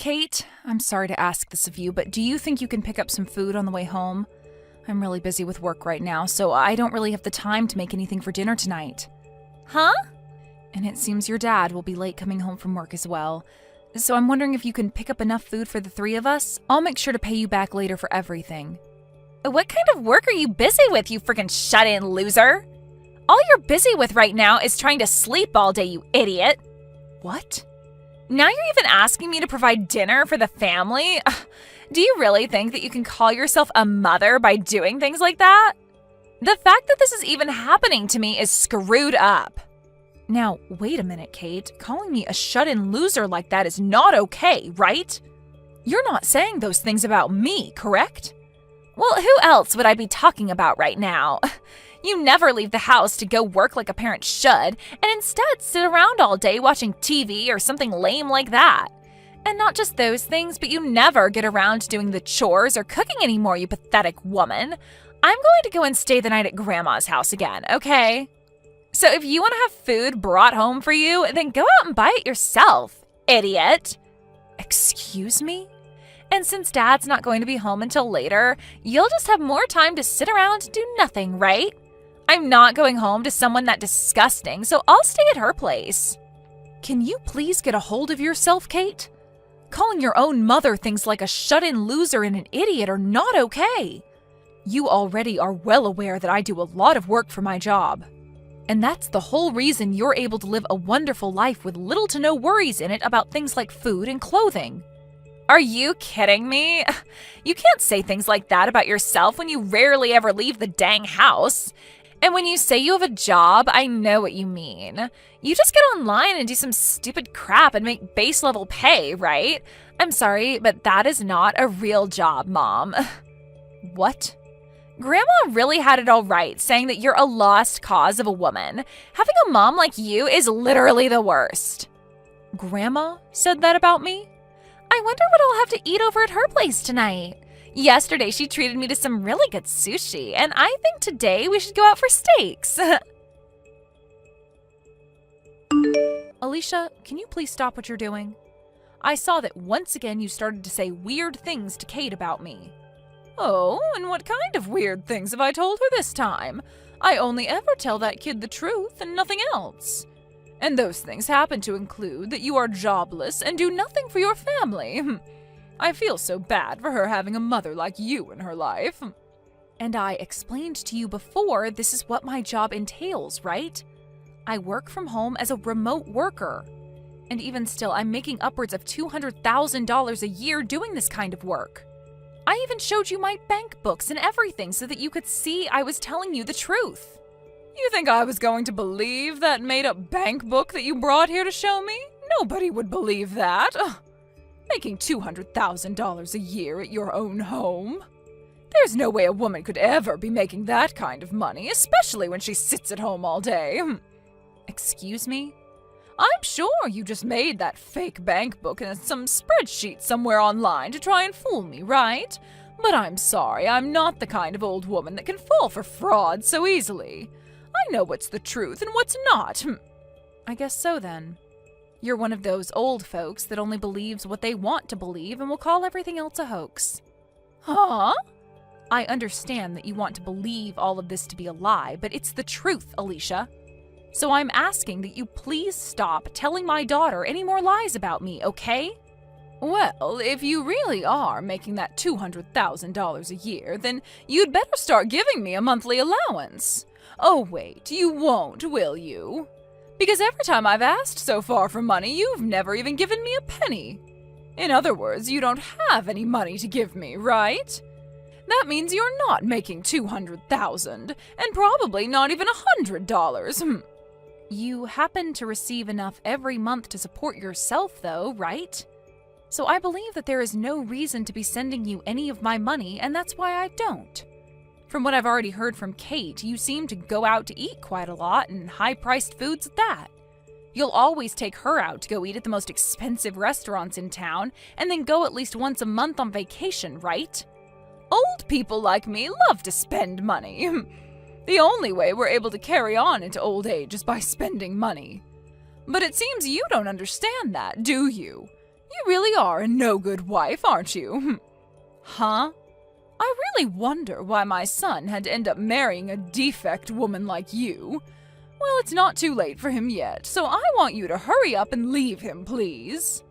Kate, I'm sorry to ask this of you, but do you think you can pick up some food on the way home? I'm really busy with work right now, so I don't really have the time to make anything for dinner tonight. Huh? And it seems your dad will be late coming home from work as well. So I'm wondering if you can pick up enough food for the three of us. I'll make sure to pay you back later for everything. What kind of work are you busy with, you freaking shut-in loser? All you're busy with right now is trying to sleep all day, you idiot. What? Now you're even asking me to provide dinner for the family? Do you really think that you can call yourself a mother by doing things like that? The fact that this is even happening to me is screwed up. Now, wait a minute, Kate. Calling me a shut-in loser like that is not okay, right? You're not saying those things about me, correct? Well, who else would I be talking about right now? You never leave the house to go work like a parent should, and instead sit around all day watching TV or something lame like that. And not just those things, but you never get around to doing the chores or cooking anymore, you pathetic woman. I'm going to go and stay the night at Grandma's house again, okay? So if you want to have food brought home for you, then go out and buy it yourself, idiot. Excuse me? And since Dad's not going to be home until later, you'll just have more time to sit around and do nothing, right? I'm not going home to someone that disgusting, so I'll stay at her place. Can you please get a hold of yourself, Kate? Calling your own mother things like a shut-in loser and an idiot are not okay. You already are well aware that I do a lot of work for my job. And that's the whole reason you're able to live a wonderful life with little to no worries in it about things like food and clothing. Are you kidding me? You can't say things like that about yourself when you rarely ever leave the dang house. And when you say you have a job, I know what you mean. You just get online and do some stupid crap and make base level pay, right? I'm sorry, but that is not a real job, Mom. What? Grandma really had it all right, saying that you're a lost cause of a woman. Having a mom like you is literally the worst. Grandma said that about me? I wonder what I'll have to eat over at her place tonight. Yesterday, she treated me to some really good sushi, and I think today we should go out for steaks. Alicia, can you please stop what you're doing? I saw that once again you started to say weird things to Kate about me. Oh, and what kind of weird things have I told her this time? I only ever tell that kid the truth and nothing else. And those things happen to include that you are jobless and do nothing for your family. I feel so bad for her having a mother like you in her life. And I explained to you before this is what my job entails, right? I work from home as a remote worker. And even still, I'm making upwards of $200,000 a year doing this kind of work. I even showed you my bank books and everything so that you could see I was telling you the truth. You think I was going to believe that made-up bank book that you brought here to show me? Nobody would believe that. Ugh. Making $200,000 a year at your own home? There's no way a woman could ever be making that kind of money, especially when she sits at home all day. Excuse me? I'm sure you just made that fake bank book in some spreadsheet somewhere online to try and fool me, right? But I'm sorry, I'm not the kind of old woman that can fall for fraud so easily. I know what's the truth and what's not. I guess so then. You're one of those old folks that only believes what they want to believe and will call everything else a hoax. Huh? I understand that you want to believe all of this to be a lie, but it's the truth, Alicia. So I'm asking that you please stop telling my daughter any more lies about me, okay? Well, if you really are making that $200,000 a year, then you'd better start giving me a monthly allowance. Oh, wait, you won't, will you? Because every time I've asked so far for money, you've never even given me a penny. In other words, you don't have any money to give me, right? That means you're not making $200,000, and probably not even $100. You happen to receive enough every month to support yourself, though, right? So I believe that there is no reason to be sending you any of my money, and that's why I don't. From what I've already heard from Kate, you seem to go out to eat quite a lot, and high-priced foods at that. You'll always take her out to go eat at the most expensive restaurants in town, and then go at least once a month on vacation, right? Old people like me love to spend money. The only way we're able to carry on into old age is by spending money. But it seems you don't understand that, do you? You really are a no-good wife, aren't you? Huh? I really wonder why my son had to end up marrying a defect woman like you. Well, it's not too late for him yet, so I want you to hurry up and leave him, please.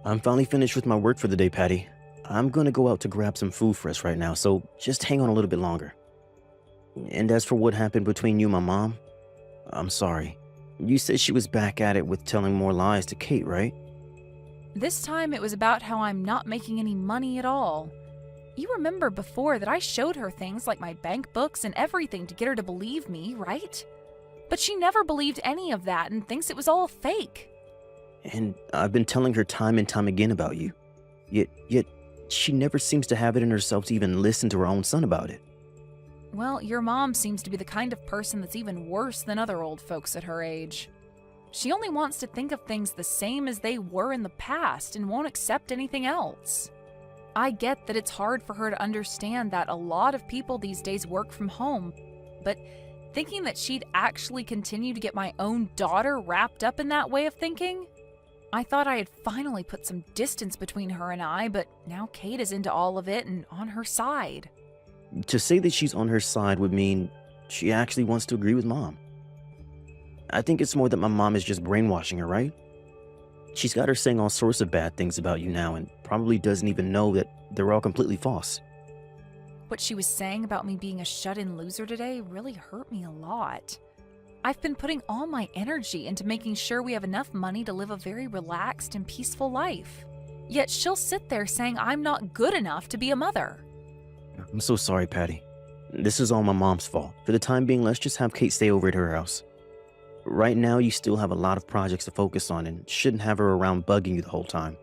I'm finally finished with my work for the day, Patty. I'm gonna go out to grab some food for us right now, so just hang on a little bit longer. And as for what happened between you and my mom, I'm sorry. You said she was back at it with telling more lies to Kate, right? This time it was about how I'm not making any money at all. You remember before that I showed her things like my bank books and everything to get her to believe me, right? But she never believed any of that and thinks it was all fake. And I've been telling her time and time again about you. Yet she never seems to have it in herself to even listen to her own son about it. Well, your mom seems to be the kind of person that's even worse than other old folks at her age. She only wants to think of things the same as they were in the past and won't accept anything else. I get that it's hard for her to understand that a lot of people these days work from home, but thinking that she'd actually continue to get my own daughter wrapped up in that way of thinking? I thought I had finally put some distance between her and I, but now Kate is into all of it and on her side. To say that she's on her side would mean she actually wants to agree with Mom. I think it's more that my mom is just brainwashing her, right? She's got her saying all sorts of bad things about you now and probably doesn't even know that they're all completely false. What she was saying about me being a shut-in loser today really hurt me a lot. I've been putting all my energy into making sure we have enough money to live a very relaxed and peaceful life. Yet she'll sit there saying I'm not good enough to be a mother. I'm so sorry, Patty. This is all my mom's fault. For the time being, let's just have Kate stay over at her house. Right now, you still have a lot of projects to focus on and shouldn't have her around bugging you the whole time.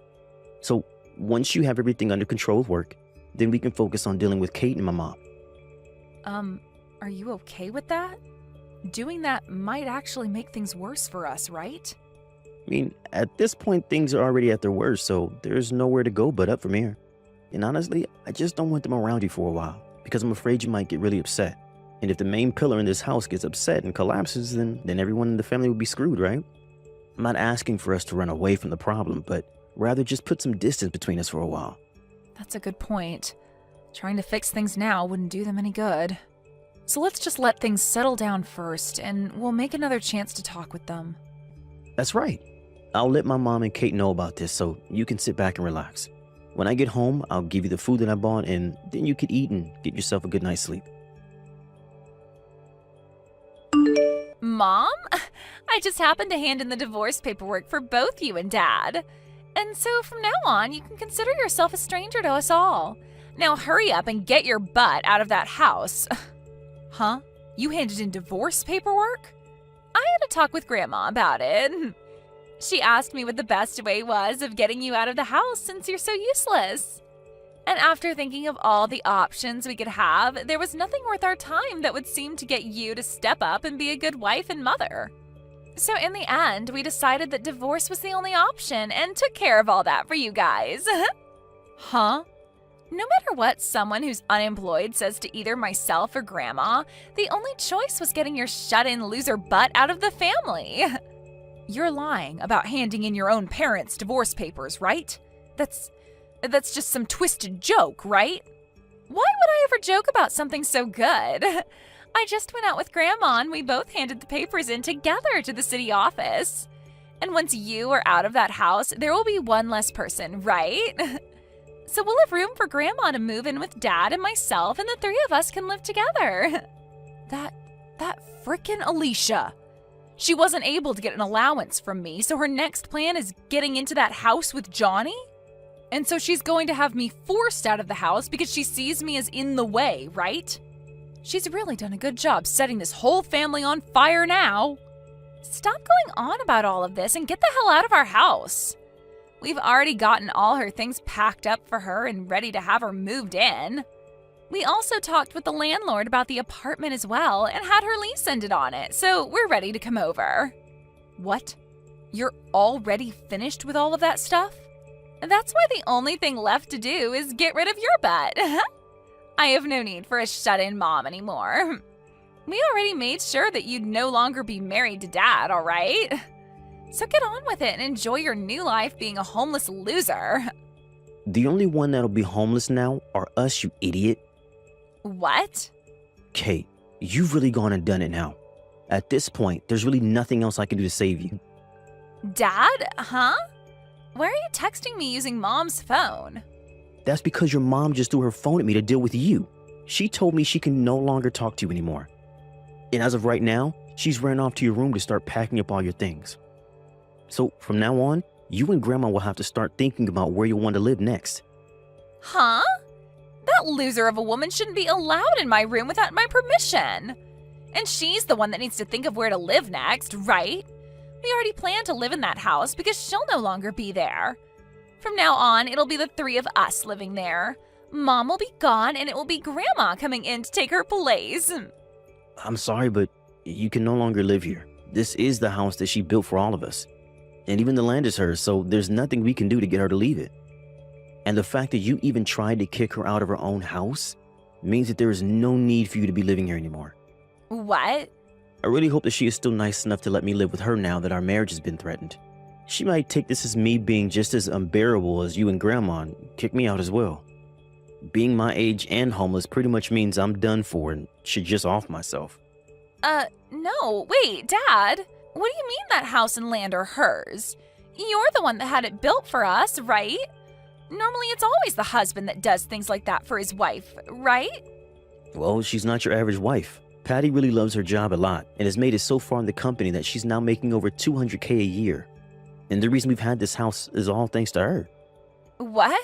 So once you have everything under control with work, then we can focus on dealing with Kate and my mom. Are you okay with that? Doing that might actually make things worse for us, right? I mean, at this point, things are already at their worst, so there's nowhere to go but up from here. And honestly, I just don't want them around you for a while, because I'm afraid you might get really upset. And if the main pillar in this house gets upset and collapses, then everyone in the family would be screwed, right? I'm not asking for us to run away from the problem, but rather just put some distance between us for a while. That's a good point. Trying to fix things now wouldn't do them any good. So let's just let things settle down first, and we'll make another chance to talk with them. That's right. I'll let my mom and Kate know about this so you can sit back and relax. When I get home, I'll give you the food that I bought, and then you can eat and get yourself a good night's sleep. Mom, I just happened to hand in the divorce paperwork for both you and Dad. And so from now on, you can consider yourself a stranger to us all. Now hurry up and get your butt out of that house. Huh? You handed in divorce paperwork? I had a talk with Grandma about it. She asked me what the best way was of getting you out of the house since you're so useless. And after thinking of all the options we could have, there was nothing worth our time that would seem to get you to step up and be a good wife and mother. So in the end, we decided that divorce was the only option and took care of all that for you guys. Huh? No matter what someone who's unemployed says to either myself or Grandma, the only choice was getting your shut-in loser butt out of the family. You're lying about handing in your own parents' divorce papers, right? That's just some twisted joke, right? Why would I ever joke about something so good? I just went out with Grandma and we both handed the papers in together to the city office. And once you are out of that house, there will be one less person, right? So we'll have room for Grandma to move in with Dad and myself, and the three of us can live together. That frickin' Alicia. She wasn't able to get an allowance from me, so her next plan is getting into that house with Johnny? And so she's going to have me forced out of the house because she sees me as in the way, right? She's really done a good job setting this whole family on fire now. Stop going on about all of this and get the hell out of our house. We've already gotten all her things packed up for her and ready to have her moved in. We also talked with the landlord about the apartment as well and had her lease ended on it, so we're ready to come over. What? You're already finished with all of that stuff? That's why the only thing left to do is get rid of your butt. I have no need for a shut-in mom anymore. We already made sure that you'd no longer be married to Dad, all right? So get on with it and enjoy your new life being a homeless loser. The only one that'll be homeless now are us, you idiot. What? Kate, you've really gone and done it now. At this point, there's really nothing else I can do to save you. Dad? Huh? Why are you texting me using Mom's phone? That's because your mom just threw her phone at me to deal with you. She told me she can no longer talk to you anymore. And as of right now, she's ran off to your room to start packing up all your things. So from now on, you and Grandma will have to start thinking about where you want to live next. Huh? That loser of a woman shouldn't be allowed in my room without my permission. And she's the one that needs to think of where to live next, right? We already planned to live in that house because she'll no longer be there. From now on, it'll be the three of us living there. Mom will be gone and it will be Grandma coming in to take her place. I'm sorry, but you can no longer live here. This is the house that she built for all of us. And even the land is hers, so there's nothing we can do to get her to leave it. And the fact that you even tried to kick her out of her own house means that there is no need for you to be living here anymore. What? I really hope that she is still nice enough to let me live with her now that our marriage has been threatened. She might take this as me being just as unbearable as you and Grandma and kick me out as well. Being my age and homeless pretty much means I'm done for and should just off myself. No, wait, Dad. What do you mean that house and land are hers? You're the one that had it built for us, right? Normally it's always the husband that does things like that for his wife, right? Well, she's not your average wife. Patty really loves her job a lot and has made it so far in the company that she's now making over $200K a year. And the reason we've had this house is all thanks to her. What?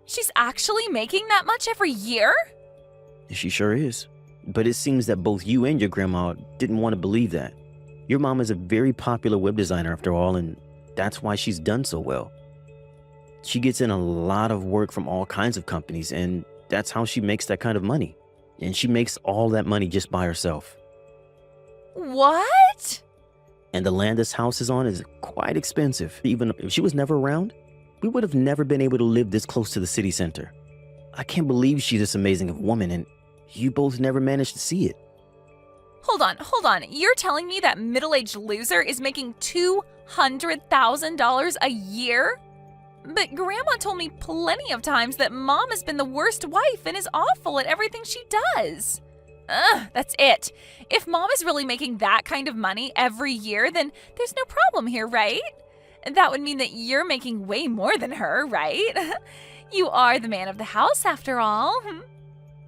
She's actually making that much every year? She sure is. But it seems that both you and your grandma didn't want to believe that. Your mom is a very popular web designer after all, and that's why she's done so well. She gets in a lot of work from all kinds of companies, and that's how she makes that kind of money. And she makes all that money just by herself. What? And the land this house is on is quite expensive. Even if she was never around, we would have never been able to live this close to the city center. I can't believe she's this amazing of a woman, and you both never managed to see it. Hold on. You're telling me that middle-aged loser is making $200,000 a year? But Grandma told me plenty of times that Mom has been the worst wife and is awful at everything she does. That's it. If Mom is really making that kind of money every year, then there's no problem here, right? That would mean that you're making way more than her, right? You are the man of the house, after all.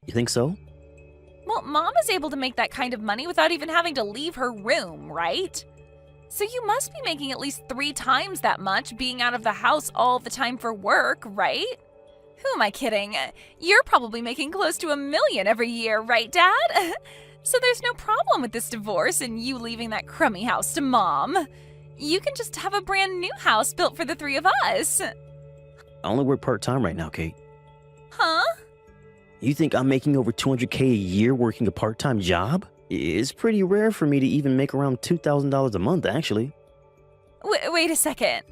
You think so? Well, Mom is able to make that kind of money without even having to leave her room, right? So you must be making at least 3 times that much being out of the house all the time for work, right? Who am I kidding? You're probably making close to $1 million every year, right, Dad? So there's no problem with this divorce and you leaving that crummy house to Mom. You can just have a brand new house built for the 3 of us. I only work part-time right now, Kate. Huh? You think I'm making over $200K a year working a part-time job? It's pretty rare for me to even make around $2,000 a month, actually. Wait a second.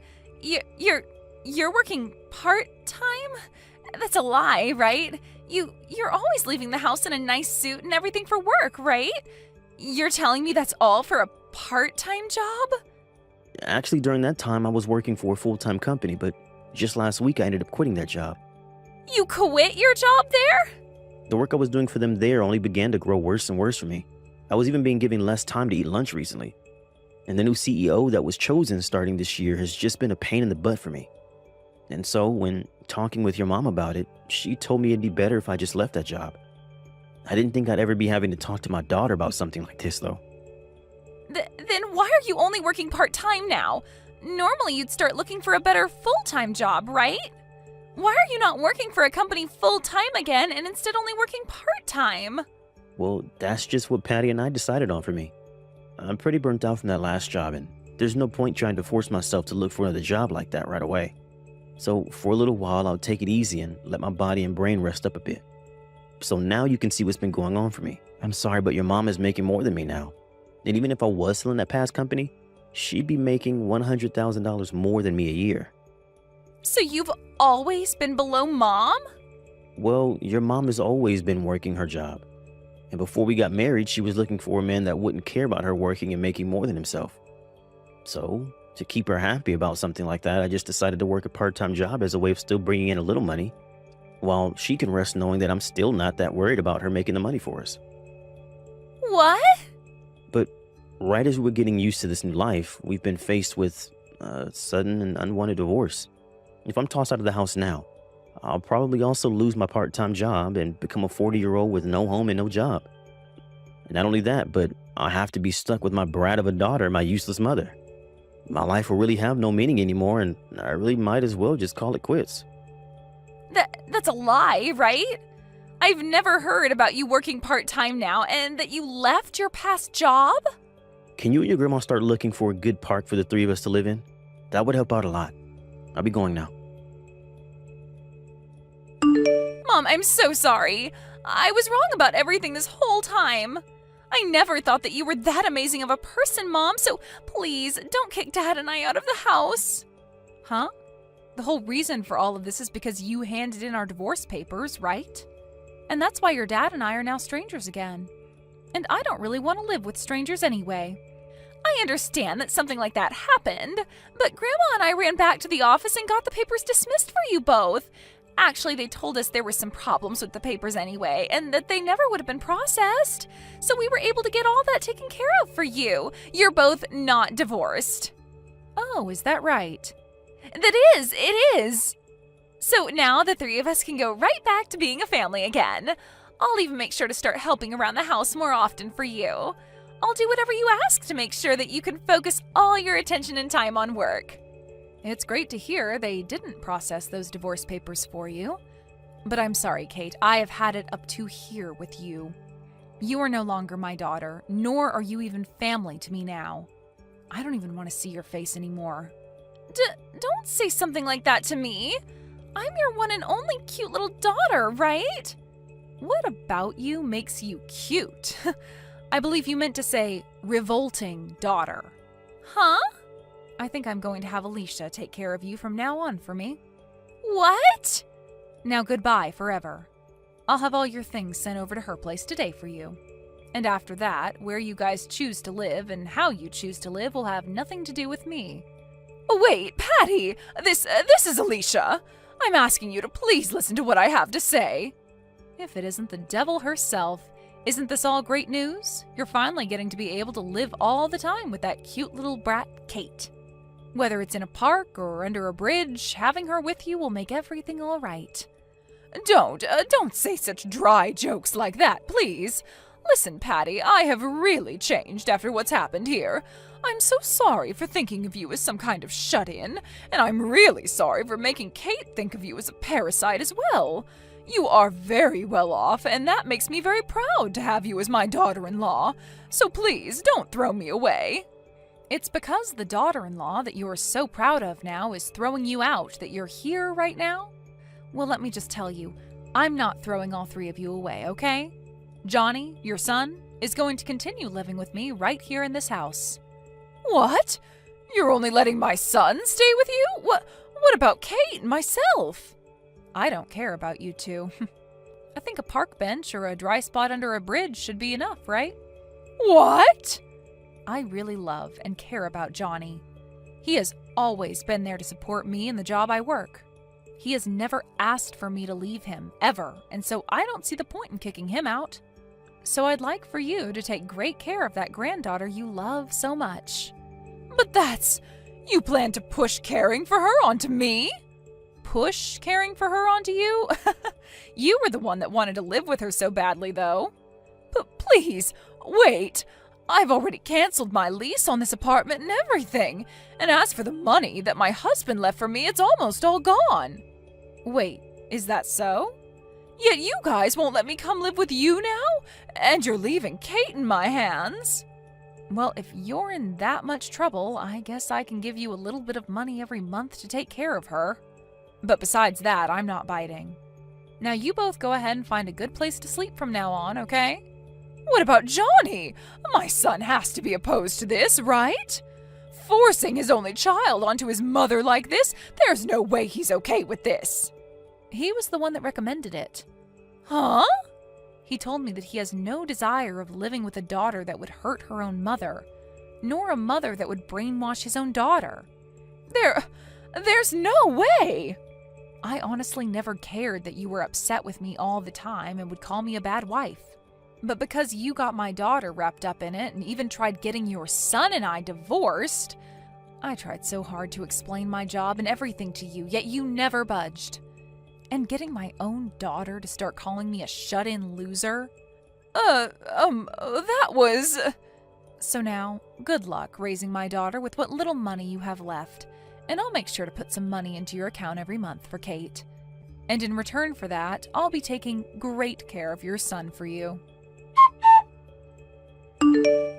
You're working part-time? That's a lie, right? You're always leaving the house in a nice suit and everything for work, right? You're telling me that's all for a part-time job? Actually, during that time, I was working for a full-time company, but just last week I ended up quitting that job. You quit your job there? The work I was doing for them there only began to grow worse and worse for me. I was even being given less time to eat lunch recently. And the new CEO that was chosen starting this year has just been a pain in the butt for me. And so, when talking with your mom about it, she told me it'd be better if I just left that job. I didn't think I'd ever be having to talk to my daughter about something like this, though. Then why are you only working part-time now? Normally you'd start looking for a better full-time job, right? Why are you not working for a company full-time again and instead only working part-time? Well, that's just what Patty and I decided on for me. I'm pretty burnt out from that last job, and there's no point trying to force myself to look for another job like that right away. So for a little while, I'll take it easy and let my body and brain rest up a bit. So now you can see what's been going on for me. I'm sorry, but your mom is making more than me now. And even if I was still in that past company, she'd be making $100,000 more than me a year. So you've always been below Mom? Well, your mom has always been working her job. And before we got married, she was looking for a man that wouldn't care about her working and making more than himself. So to keep her happy about something like that, I just decided to work a part-time job as a way of still bringing in a little money, while she can rest knowing that I'm still not that worried about her making the money for us. What? But right as we're getting used to this new life, we've been faced with a sudden and unwanted divorce. If I'm tossed out of the house now, I'll probably also lose my part-time job and become a 40-year-old with no home and no job. And not only that, but I'll have to be stuck with my brat of a daughter and my useless mother. My life will really have no meaning anymore, and I really might as well just call it quits. That's a lie, right? I've never heard about you working part-time now and that you left your past job? Can you and your grandma start looking for a good park for the three of us to live in? That would help out a lot. I'll be going now. Mom, I'm so sorry. I was wrong about everything this whole time. I never thought that you were that amazing of a person, Mom, so please don't kick Dad and I out of the house. Huh? The whole reason for all of this is because you handed in our divorce papers, right? And that's why your dad and I are now strangers again. And I don't really want to live with strangers anyway. I understand that something like that happened, but Grandma and I ran back to the office and got the papers dismissed for you both. Actually, they told us there were some problems with the papers anyway, and that they never would have been processed. So we were able to get all that taken care of for you. You're both not divorced. Oh, is that right? It is. So now the three of us can go right back to being a family again. I'll even make sure to start helping around the house more often for you. I'll do whatever you ask to make sure that you can focus all your attention and time on work. It's great to hear they didn't process those divorce papers for you. But I'm sorry, Kate, I have had it up to here with you. You are no longer my daughter, nor are you even family to me now. I don't even want to see your face anymore. Don't say something like that to me. I'm your one and only cute little daughter, right? What about you makes you cute? I believe you meant to say revolting daughter. Huh? I think I'm going to have Alicia take care of you from now on for me. What? Now goodbye forever. I'll have all your things sent over to her place today for you. And after that, where you guys choose to live and how you choose to live will have nothing to do with me. Wait, Patty, this is Alicia. I'm asking you to please listen to what I have to say. If it isn't the devil herself, isn't this all great news? You're finally getting to be able to live all the time with that cute little brat, Kate. Whether it's in a park or under a bridge, having her with you will make everything all right. Don't say such dry jokes like that, please. Listen, Patty, I have really changed after what's happened here. I'm so sorry for thinking of you as some kind of shut-in, and I'm really sorry for making Kate think of you as a parasite as well. You are very well off, and that makes me very proud to have you as my daughter-in-law. So please, don't throw me away. It's because the daughter-in-law that you're so proud of now is throwing you out that you're here right now? Well, let me just tell you, I'm not throwing all three of you away, okay? Johnny, your son, is going to continue living with me right here in this house. What? You're only letting my son stay with you? What about Kate and myself? I don't care about you two. I think a park bench or a dry spot under a bridge should be enough, right? What? I really love and care about Johnny. He has always been there to support me in the job I work. He has never asked for me to leave him, ever, and so I don't see the point in kicking him out. So I'd like for you to take great care of that granddaughter you love so much. But you plan to push caring for her onto me? Push caring for her onto you? You were the one that wanted to live with her so badly, though. But please, wait. I've already canceled my lease on this apartment and everything. And as for the money that my husband left for me, it's almost all gone. Wait, is that so? Yet you guys won't let me come live with you now? And you're leaving Kate in my hands. Well, if you're in that much trouble, I guess I can give you a little bit of money every month to take care of her. But besides that, I'm not biting. Now you both go ahead and find a good place to sleep from now on, okay? What about Johnny? My son has to be opposed to this, right? Forcing his only child onto his mother like this, there's no way he's okay with this. He was the one that recommended it. Huh? He told me that he has no desire of living with a daughter that would hurt her own mother. nor a mother that would brainwash his own daughter. There's no way! I honestly never cared that you were upset with me all the time and would call me a bad wife. But because you got my daughter wrapped up in it and even tried getting your son and I divorced, I tried so hard to explain my job and everything to you, yet you never budged. And getting my own daughter to start calling me a shut-in loser? That was... So now, good luck raising my daughter with what little money you have left, and I'll make sure to put some money into your account every month for Kate. And in return for that, I'll be taking great care of your son for you.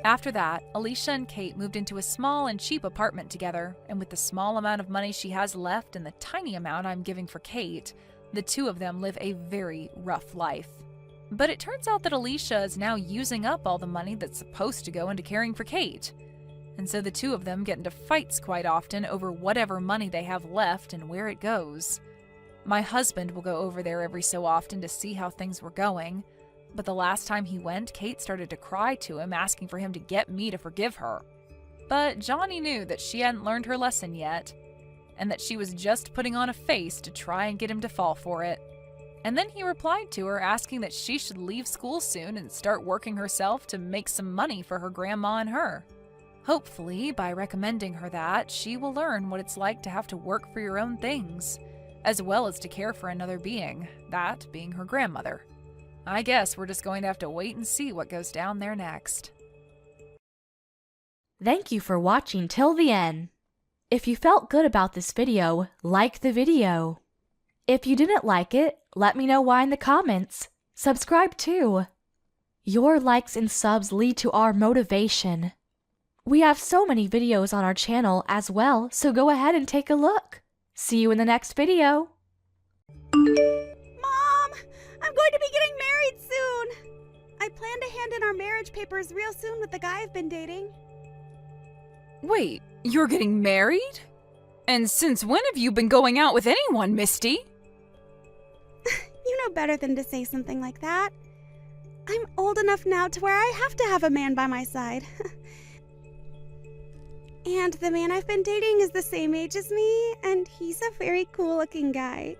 After that, Alicia and Kate moved into a small and cheap apartment together, and with the small amount of money she has left and the tiny amount I'm giving for Kate, the two of them live a very rough life. But it turns out that Alicia is now using up all the money that's supposed to go into caring for Kate. And so the two of them get into fights quite often over whatever money they have left and where it goes. My husband will go over there every so often to see how things were going, but the last time he went, Kate started to cry to him, asking for him to get me to forgive her. But Johnny knew that she hadn't learned her lesson yet, and that she was just putting on a face to try and get him to fall for it. And then he replied to her, asking that she should leave school soon and start working herself to make some money for her grandma and her. Hopefully, by recommending her that, she will learn what it's like to have to work for your own things, as well as to care for another being, that being her grandmother. I guess we're just going to have to wait and see what goes down there next. Thank you for watching till the end. If you felt good about this video, like the video. If you didn't like it, let me know why in the comments. Subscribe too. Your likes and subs lead to our motivation. We have so many videos on our channel as well, so go ahead and take a look. See you in the next video. Mom! I'm going to be getting married soon! I plan to hand in our marriage papers real soon with the guy I've been dating. Wait, you're getting married? And since when have you been going out with anyone, Misty? You know better than to say something like that. I'm old enough now to where I have to have a man by my side. And the man I've been dating is the same age as me, and he's a very cool-looking guy.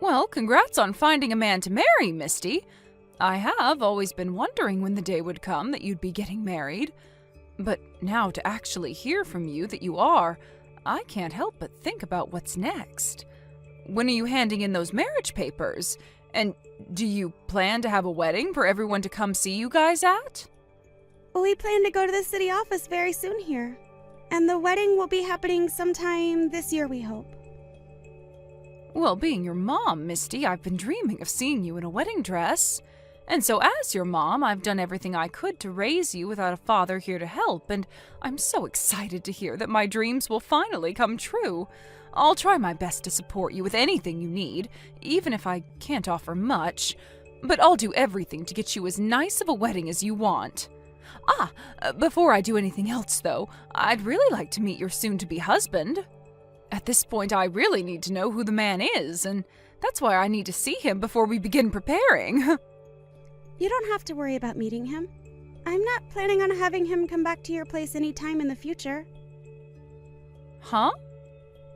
Well, congrats on finding a man to marry, Misty. I have always been wondering when the day would come that you'd be getting married. But now to actually hear from you that you are, I can't help but think about what's next. When are you handing in those marriage papers? And do you plan to have a wedding for everyone to come see you guys at? We plan to go to the city office very soon here. And the wedding will be happening sometime this year, we hope. Well, being your mom, Misty, I've been dreaming of seeing you in a wedding dress. And so as your mom, I've done everything I could to raise you without a father here to help, and I'm so excited to hear that my dreams will finally come true. I'll try my best to support you with anything you need, even if I can't offer much. But I'll do everything to get you as nice of a wedding as you want. Before I do anything else, though, I'd really like to meet your soon-to-be husband. At this point, I really need to know who the man is, and that's why I need to see him before we begin preparing. You don't have to worry about meeting him. I'm not planning on having him come back to your place any time in the future. Huh?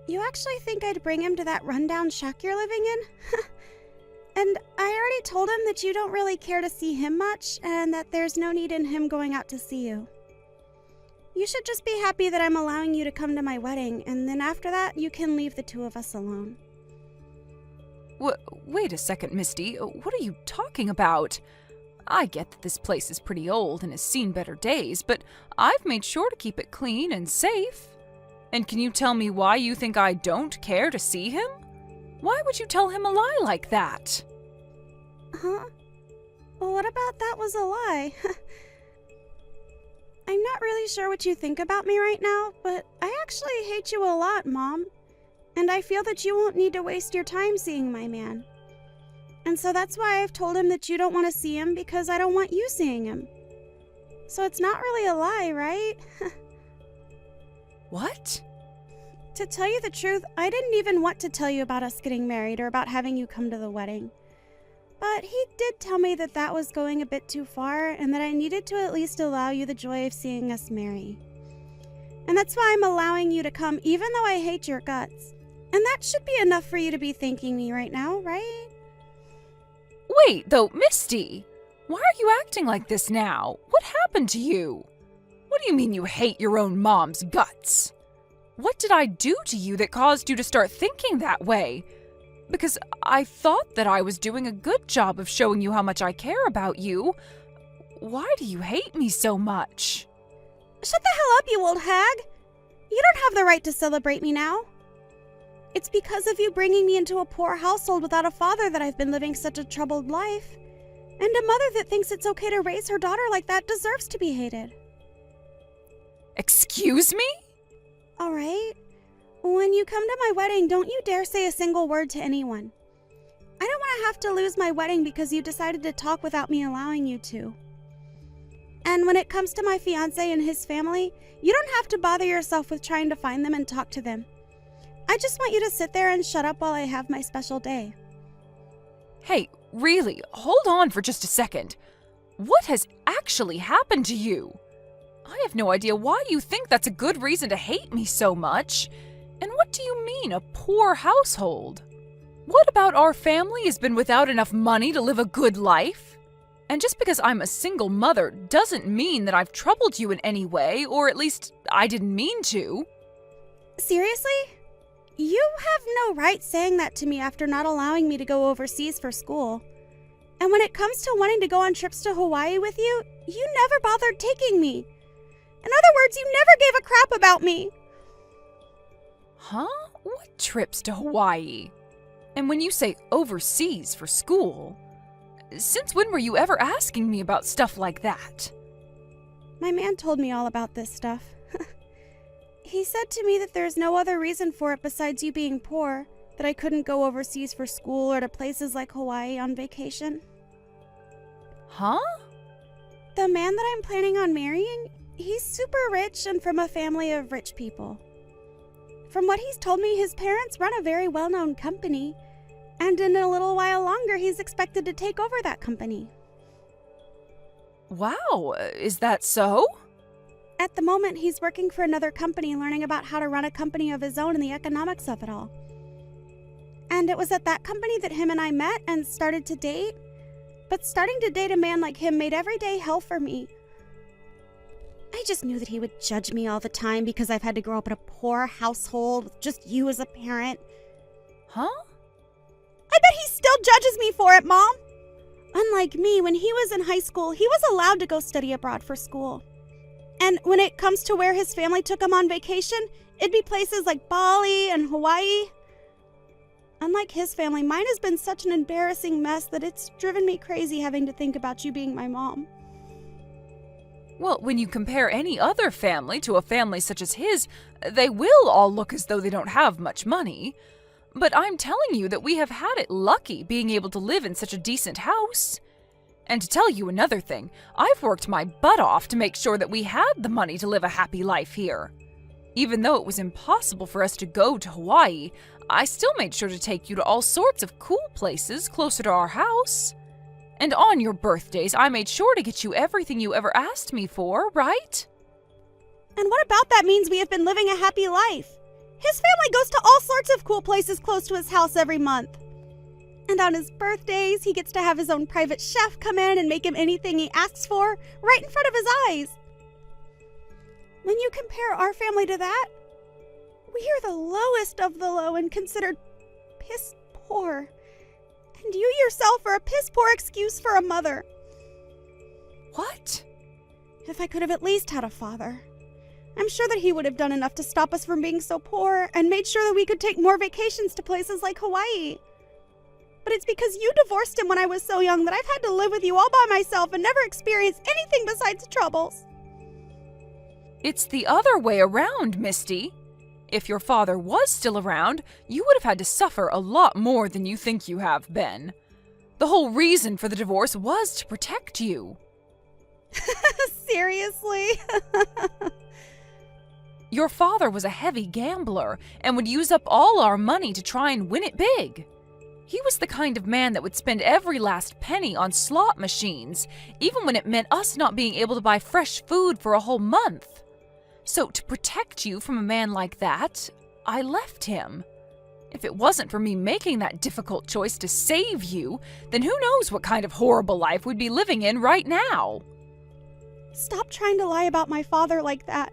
You actually think I'd bring him to that rundown shack you're living in? And I already told him that you don't really care to see him much, and that there's no need in him going out to see you. You should just be happy that I'm allowing you to come to my wedding, and then after that, you can leave the two of us alone. Wait a second, Misty. What are you talking about? I get that this place is pretty old and has seen better days, but I've made sure to keep it clean and safe. And can you tell me why you think I don't care to see him? Why would you tell him a lie like that? Huh? Well, what about that was a lie? I'm not really sure what you think about me right now, but I actually hate you a lot, Mom. And I feel that you won't need to waste your time seeing my man. And so that's why I've told him that you don't want to see him, because I don't want you seeing him. So it's not really a lie, right? What? To tell you the truth, I didn't even want to tell you about us getting married or about having you come to the wedding. But But he did tell me that that was going a bit too far and that I needed to at least allow you the joy of seeing us marry. And that's why I'm allowing you to come even though I hate your guts. And that should be enough for you to be thanking me right now, right? Wait, though, Misty, why are you acting like this now? What happened to you? What do you mean you hate your own mom's guts? What did I do to you that caused you to start thinking that way? Because I thought that I was doing a good job of showing you how much I care about you. Why do you hate me so much? Shut the hell up, you old hag! You don't have the right to celebrate me now. It's because of you bringing me into a poor household without a father that I've been living such a troubled life. And a mother that thinks it's okay to raise her daughter like that deserves to be hated. Excuse me? All right. When you come to my wedding, don't you dare say a single word to anyone. I don't want to have to lose my wedding because you decided to talk without me allowing you to. And when it comes to my fiancé and his family, you don't have to bother yourself with trying to find them and talk to them. I just want you to sit there and shut up while I have my special day. Hey, really, hold on for just a second. What has actually happened to you? I have no idea why you think that's a good reason to hate me so much. And what do you mean, a poor household? What about our family has been without enough money to live a good life? And just because I'm a single mother doesn't mean that I've troubled you in any way, or at least I didn't mean to. Seriously? You have no right saying that to me after not allowing me to go overseas for school. And when it comes to wanting to go on trips to Hawaii with you, you never bothered taking me. In other words, you never gave a crap about me. Huh? What trips to Hawaii? And when you say overseas for school, since when were you ever asking me about stuff like that? My man told me all about this stuff. He said to me that there's no other reason for it besides you being poor, that I couldn't go overseas for school or to places like Hawaii on vacation. Huh? The man that I'm planning on marrying, he's super rich and from a family of rich people. From what he's told me, his parents run a very well-known company, and in a little while longer, he's expected to take over that company. Wow, is that so? At the moment, he's working for another company, learning about how to run a company of his own and the economics of it all. And it was at that company that him and I met and started to date. But starting to date a man like him made every day hell for me. I just knew that he would judge me all the time because I've had to grow up in a poor household with just you as a parent. Huh? I bet he still judges me for it, Mom! Unlike me, when he was in high school, he was allowed to go study abroad for school. And when it comes to where his family took him on vacation, it'd be places like Bali and Hawaii. Unlike his family, mine has been such an embarrassing mess that it's driven me crazy having to think about you being my mom. Well, when you compare any other family to a family such as his, they will all look as though they don't have much money. But I'm telling you that we have had it lucky being able to live in such a decent house. And to tell you another thing, I've worked my butt off to make sure that we had the money to live a happy life here. Even though it was impossible for us to go to Hawaii, I still made sure to take you to all sorts of cool places closer to our house. And on your birthdays, I made sure to get you everything you ever asked me for, right? And what about that means we have been living a happy life? His family goes to all sorts of cool places close to his house every month. And on his birthdays, he gets to have his own private chef come in and make him anything he asks for, right in front of his eyes. When you compare our family to that, we are the lowest of the low and considered piss poor. And you yourself are a piss poor excuse for a mother. What? If I could have at least had a father, I'm sure that he would have done enough to stop us from being so poor and made sure that we could take more vacations to places like Hawaii. But it's because you divorced him when I was so young that I've had to live with you all by myself and never experience anything besides troubles. It's the other way around, Misty. If your father was still around, you would have had to suffer a lot more than you think you have been. The whole reason for the divorce was to protect you. Seriously? Your father was a heavy gambler and would use up all our money to try and win it big. He was the kind of man that would spend every last penny on slot machines, even when it meant us not being able to buy fresh food for a whole month. So to protect you from a man like that, I left him. If it wasn't for me making that difficult choice to save you, then who knows what kind of horrible life we'd be living in right now. Stop trying to lie about my father like that.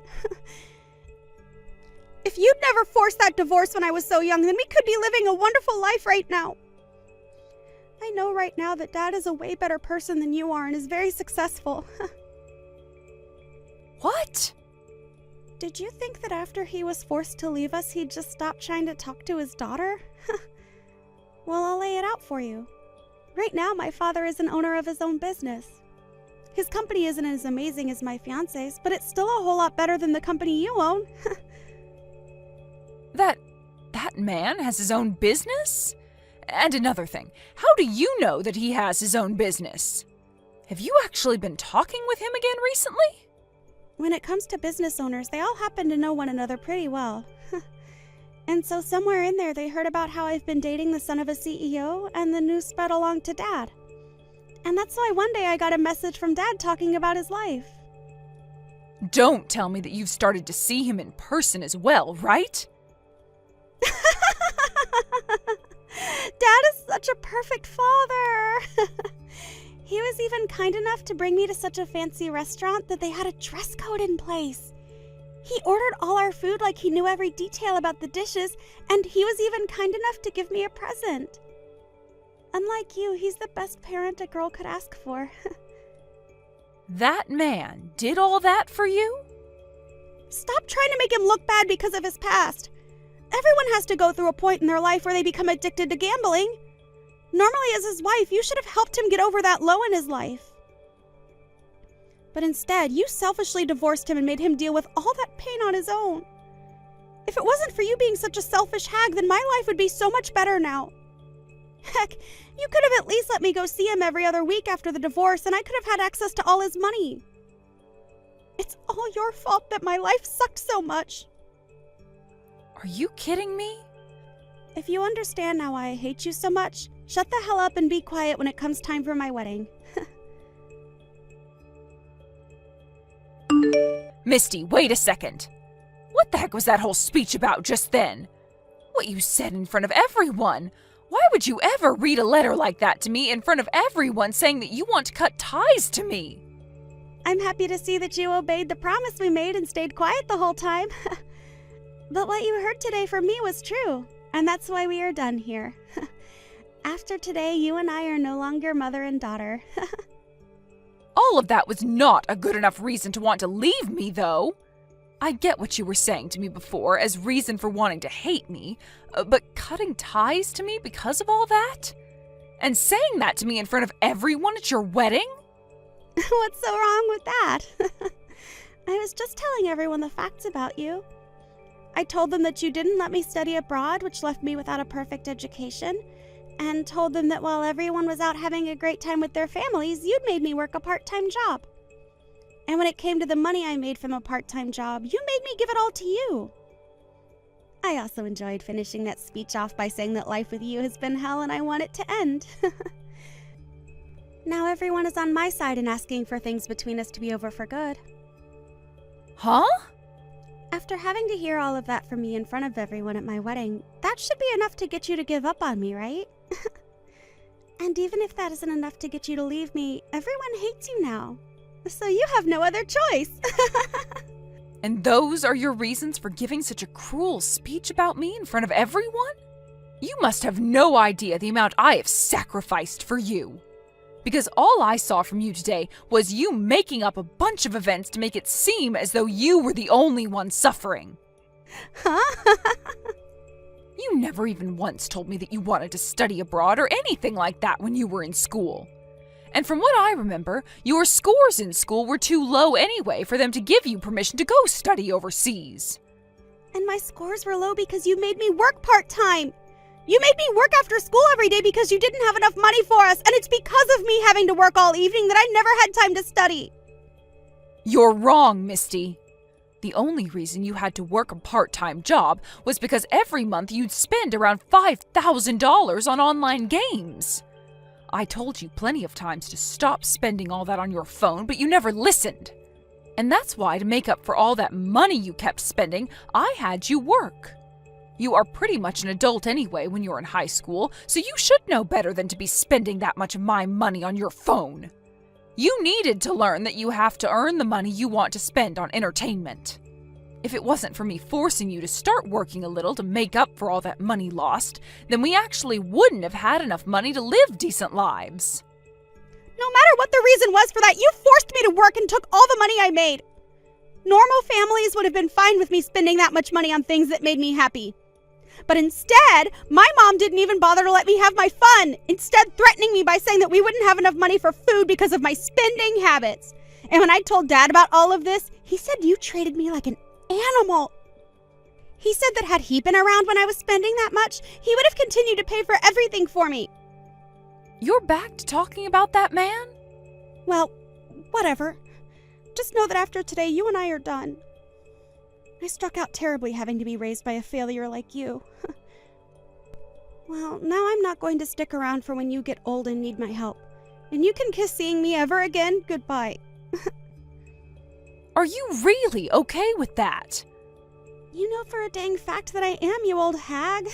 If you'd never forced that divorce when I was so young, then we could be living a wonderful life right now. I know right now that Dad is a way better person than you are and is very successful. What? Did you think that after he was forced to leave us, he'd just stop trying to talk to his daughter? Well, I'll lay it out for you. Right now, my father is an owner of his own business. His company isn't as amazing as my fiance's, but it's still a whole lot better than the company you own. That man has his own business? And another thing, how do you know that he has his own business? Have you actually been talking with him again recently? When it comes to business owners, they all happen to know one another pretty well. And so somewhere in there, they heard about how I've been dating the son of a CEO, and the news spread along to Dad. And that's why one day I got a message from Dad talking about his life. Don't tell me that you've started to see him in person as well, right? Dad is such a perfect father. He was even kind enough to bring me to such a fancy restaurant that they had a dress code in place. He ordered all our food like he knew every detail about the dishes, and he was even kind enough to give me a present. Unlike you, he's the best parent a girl could ask for. That man did all that for you? Stop trying to make him look bad because of his past. Everyone has to go through a point in their life where they become addicted to gambling. Normally, as his wife, you should have helped him get over that low in his life. But instead, you selfishly divorced him and made him deal with all that pain on his own. If it wasn't for you being such a selfish hag, then my life would be so much better now. Heck, you could have at least let me go see him every other week after the divorce, and I could have had access to all his money. It's all your fault that my life sucked so much. Are you kidding me? If you understand now why I hate you so much, shut the hell up and be quiet when it comes time for my wedding. Misty, wait a second. What the heck was that whole speech about just then? What you said in front of everyone? Why would you ever read a letter like that to me in front of everyone saying that you want to cut ties to me? I'm happy to see that you obeyed the promise we made and stayed quiet the whole time. But what you heard today from me was true, and that's why we are done here. After today, you and I are no longer mother and daughter. All of that was not a good enough reason to want to leave me, though. I get what you were saying to me before as reason for wanting to hate me, but cutting ties to me because of all that? And saying that to me in front of everyone at your wedding? What's so wrong with that? I was just telling everyone the facts about you. I told them that you didn't let me study abroad, which left me without a perfect education, and told them that while everyone was out having a great time with their families, you'd made me work a part-time job. And when it came to the money I made from a part-time job, you made me give it all to you. I also enjoyed finishing that speech off by saying that life with you has been hell and I want it to end. Now everyone is on my side and asking for things between us to be over for good. Huh? After having to hear all of that from me in front of everyone at my wedding, that should be enough to get you to give up on me, right? And even if that isn't enough to get you to leave me, everyone hates you now. So you have no other choice. And those are your reasons for giving such a cruel speech about me in front of everyone? You must have no idea the amount I have sacrificed for you. Because all I saw from you today was you making up a bunch of events to make it seem as though you were the only one suffering. Huh? You never even once told me that you wanted to study abroad or anything like that when you were in school. And from what I remember, your scores in school were too low anyway for them to give you permission to go study overseas. And my scores were low because you made me work part-time. You made me work after school every day because you didn't have enough money for us, and it's because of me having to work all evening that I never had time to study. You're wrong, Misty. The only reason you had to work a part-time job was because every month you'd spend around $5,000 on online games. I told you plenty of times to stop spending all that on your phone, but you never listened. And that's why, to make up for all that money you kept spending, I had you work. You are pretty much an adult anyway when you're in high school, so you should know better than to be spending that much of my money on your phone. You needed to learn that you have to earn the money you want to spend on entertainment. If it wasn't for me forcing you to start working a little to make up for all that money lost, then we actually wouldn't have had enough money to live decent lives. No matter what the reason was for that, you forced me to work and took all the money I made. Normal families would have been fine with me spending that much money on things that made me happy. But instead, my mom didn't even bother to let me have my fun, instead threatening me by saying that we wouldn't have enough money for food because of my spending habits. And when I told Dad about all of this, he said you treated me like an animal. He said that had he been around when I was spending that much, he would have continued to pay for everything for me. You're back to talking about that man? Well, whatever. Just know that after today, you and I are done. I struck out terribly having to be raised by a failure like you. Well, now I'm not going to stick around for when you get old and need my help. And you can kiss seeing me ever again goodbye. Are you really okay with that? You know for a dang fact that I am, you old hag.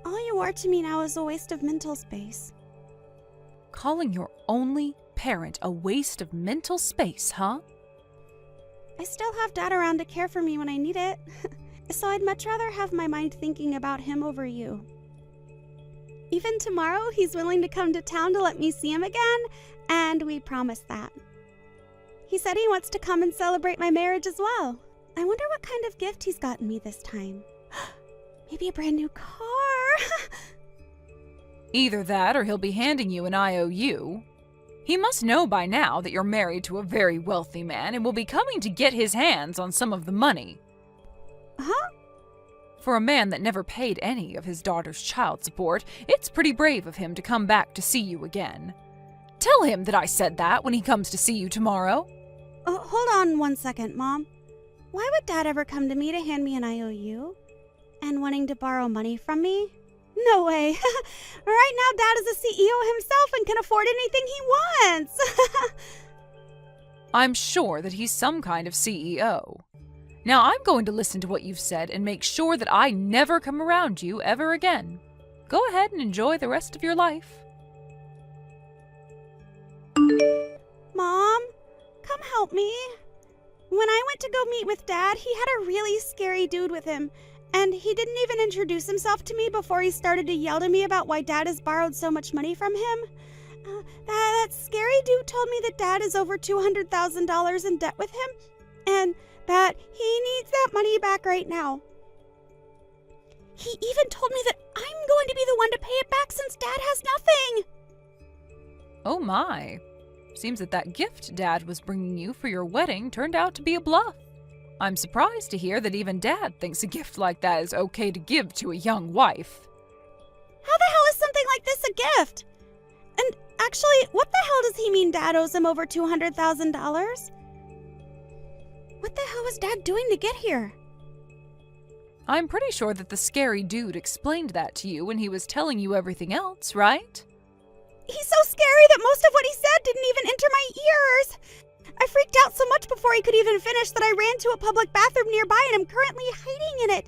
All you are to me now is a waste of mental space. Calling your only parent a waste of mental space, huh? I still have Dad around to care for me when I need it. So I'd much rather have my mind thinking about him over you. Even tomorrow, he's willing to come to town to let me see him again, and we promised that. He said he wants to come and celebrate my marriage as well. I wonder what kind of gift he's gotten me this time. Maybe a brand new car? Either that or he'll be handing you an IOU. He must know by now that you're married to a very wealthy man and will be coming to get his hands on some of the money. Huh? For a man that never paid any of his daughter's child support, it's pretty brave of him to come back to see you again. Tell him that I said that when he comes to see you tomorrow. Hold on 1 second, Mom. Why would Dad ever come to me to hand me an IOU? And wanting to borrow money from me? No way. Right now, Dad is a CEO himself and can afford anything he wants. I'm sure that he's some kind of CEO. Now I'm going to listen to what you've said and make sure that I never come around you ever again. Go ahead and enjoy the rest of your life. Mom, come help me. When I went to go meet with Dad, he had a really scary dude with him. And he didn't even introduce himself to me before he started to yell to me about why Dad has borrowed so much money from him. That scary dude told me that Dad is over $200,000 in debt with him, and that he needs that money back right now. He even told me that I'm going to be the one to pay it back since Dad has nothing. Oh my. Seems that gift Dad was bringing you for your wedding turned out to be a bluff. I'm surprised to hear that even Dad thinks a gift like that is okay to give to a young wife. How the hell is something like this a gift? And actually, what the hell does he mean Dad owes him over $200,000? What the hell was Dad doing to get here? I'm pretty sure that the scary dude explained that to you when he was telling you everything else, right? He's so scary that most of what he said didn't even enter my ears. I freaked out so much before he could even finish that I ran to a public bathroom nearby and am currently hiding in it.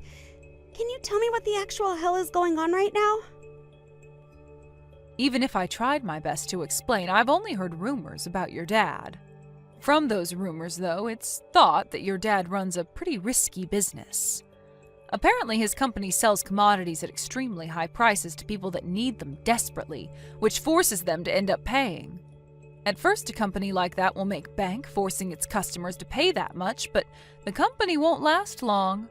Can you tell me what the actual hell is going on right now? Even if I tried my best to explain, I've only heard rumors about your dad. From those rumors, though, it's thought that your dad runs a pretty risky business. Apparently, his company sells commodities at extremely high prices to people that need them desperately, which forces them to end up paying. At first, a company like that will make bank, forcing its customers to pay that much, but the company won't last long.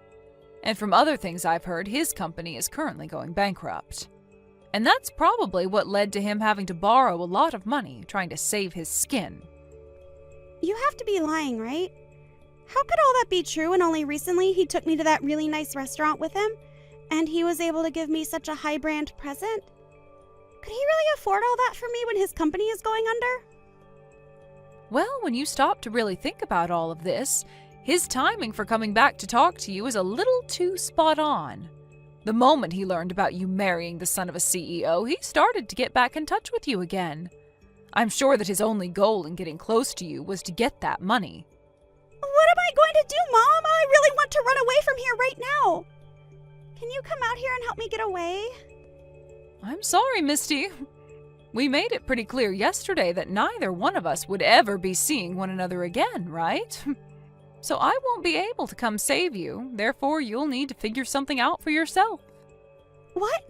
And from other things I've heard, his company is currently going bankrupt. And that's probably what led to him having to borrow a lot of money, trying to save his skin. You have to be lying, right? How could all that be true when only recently he took me to that really nice restaurant with him, and he was able to give me such a high-brand present? Could he really afford all that for me when his company is going under? Well, when you stop to really think about all of this, His timing for coming back to talk to you is a little too spot on. The moment he learned about you marrying the son of a CEO, he started to get back in touch with you again. I'm sure that his only goal in getting close to you was to get that money. What am I going to do, Mom? I really want to run away from here right now. Can you come out here and help me get away? I'm sorry, Misty. We made it pretty clear yesterday that neither one of us would ever be seeing one another again, right? So I won't be able to come save you. Therefore, you'll need to figure something out for yourself. What?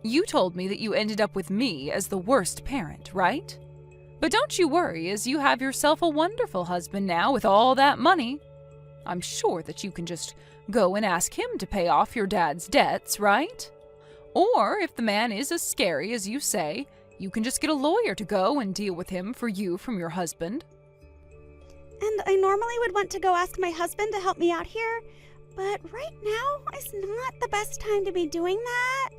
You told me that you ended up with me as the worst parent, right? But don't you worry, as you have yourself a wonderful husband now with all that money. I'm sure that you can just go and ask him to pay off your dad's debts, right? Or, if the man is as scary as you say, you can just get a lawyer to go and deal with him for you from your husband. And I normally would want to go ask my husband to help me out here, but right now is not the best time to be doing that.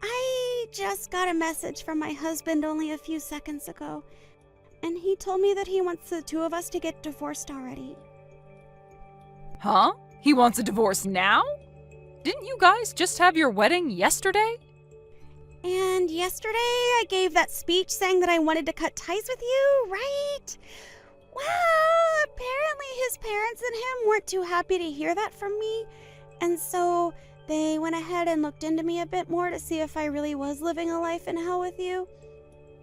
I just got a message from my husband only a few seconds ago, and he told me that he wants the two of us to get divorced already. Huh? He wants a divorce now? Didn't you guys just have your wedding yesterday? And yesterday I gave that speech saying that I wanted to cut ties with you, right? Well, apparently his parents and him weren't too happy to hear that from me, and so they went ahead and looked into me a bit more to see if I really was living a life in hell with you.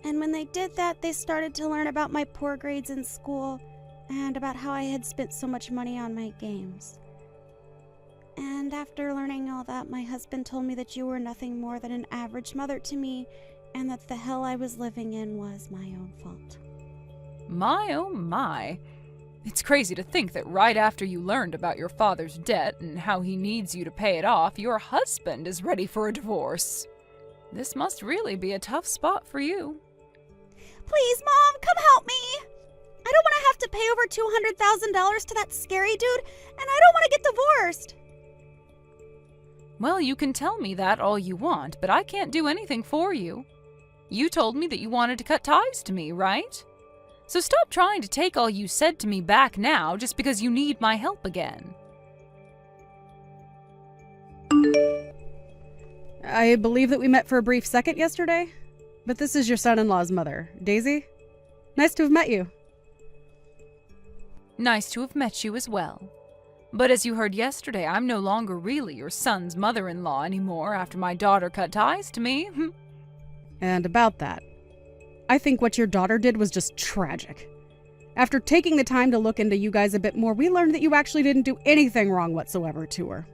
And when they did that, they started to learn about my poor grades in school and about how I had spent so much money on my games. And after learning all that, my husband told me that you were nothing more than an average mother to me, and that the hell I was living in was my own fault. My oh my. It's crazy to think that right after you learned about your father's debt and how he needs you to pay it off, your husband is ready for a divorce. This must really be a tough spot for you. Please, Mom, come help me! I don't want to have to pay over $200,000 to that scary dude, and I don't want to get divorced! Well, you can tell me that all you want, but I can't do anything for you. You told me that you wanted to cut ties to me, right? So stop trying to take all you said to me back now just because you need my help again. I believe that we met for a brief second yesterday, but this is your son-in-law's mother, Daisy. Nice to have met you. Nice to have met you as well. But as you heard yesterday, I'm no longer really your son's mother-in-law anymore after my daughter cut ties to me. And about that, I think what your daughter did was just tragic. After taking the time to look into you guys a bit more, we learned that you actually didn't do anything wrong whatsoever to her.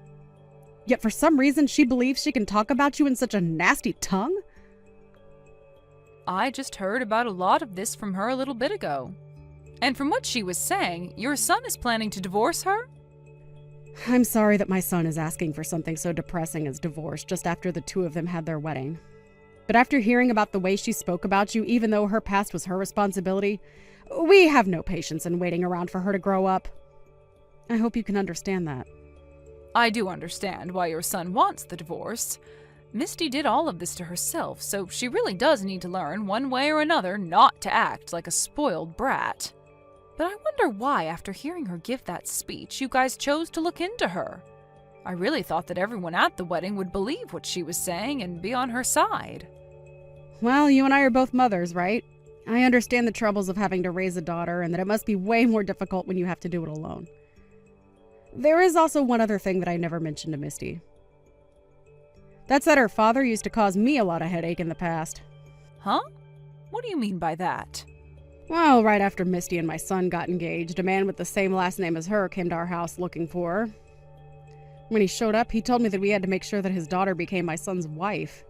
Yet for some reason, she believes she can talk about you in such a nasty tongue? I just heard about a lot of this from her a little bit ago. And from what she was saying, your son is planning to divorce her? I'm sorry that my son is asking for something so depressing as divorce just after the two of them had their wedding. But after hearing about the way she spoke about you, even though her past was her responsibility, we have no patience in waiting around for her to grow up. I hope you can understand that. I do understand why your son wants the divorce. Misty did all of this to herself, so she really does need to learn, one way or another, not to act like a spoiled brat. But I wonder why, after hearing her give that speech, you guys chose to look into her. I really thought that everyone at the wedding would believe what she was saying and be on her side. Well, you and I are both mothers, right? I understand the troubles of having to raise a daughter and that it must be way more difficult when you have to do it alone. There is also one other thing that I never mentioned to Misty. That's that her father used to cause me a lot of headache in the past. Huh? What do you mean by that? Well, right after Misty and my son got engaged, a man with the same last name as her came to our house looking for her. When he showed up, he told me that we had to make sure that his daughter became my son's wife.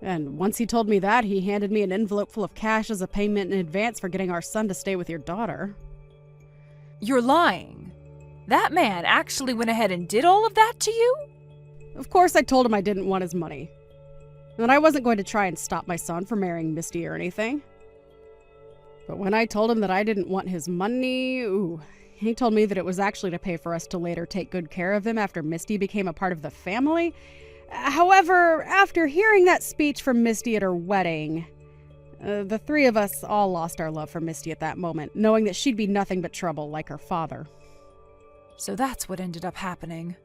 And once he told me that, he handed me an envelope full of cash as a payment in advance for getting our son to stay with your daughter. You're lying. That man actually went ahead and did all of that to you? Of course, I told him I didn't want his money. And I wasn't going to try and stop my son from marrying Misty or anything. But when I told him that I didn't want his money, he told me that it was actually to pay for us to later take good care of him after Misty became a part of the family. However, after hearing that speech from Misty at her wedding, the three of us all lost our love for Misty at that moment, knowing that she'd be nothing but trouble like her father. So that's what ended up happening.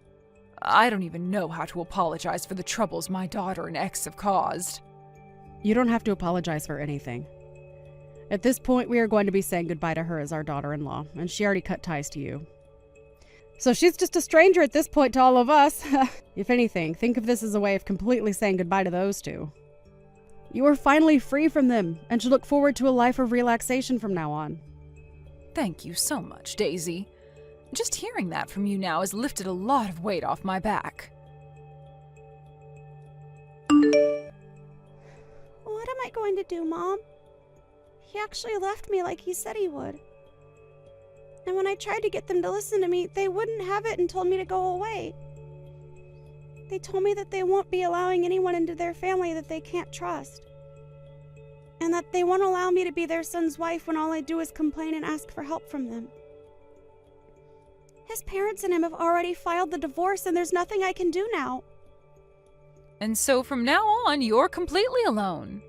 I don't even know how to apologize for the troubles my daughter and ex have caused. You don't have to apologize for anything. At this point, we are going to be saying goodbye to her as our daughter-in-law, and she already cut ties to you. So she's just a stranger at this point to all of us. If anything, think of this as a way of completely saying goodbye to those two. You are finally free from them, and should look forward to a life of relaxation from now on. Thank you so much, Daisy. Just hearing that from you now has lifted a lot of weight off my back. What am I going to do, Mom? He actually left me like he said he would. And when I tried to get them to listen to me, they wouldn't have it and told me to go away. They told me that they won't be allowing anyone into their family that they can't trust. And that they won't allow me to be their son's wife when all I do is complain and ask for help from them. His parents and him have already filed the divorce, and there's nothing I can do now. And so from now on, you're completely alone.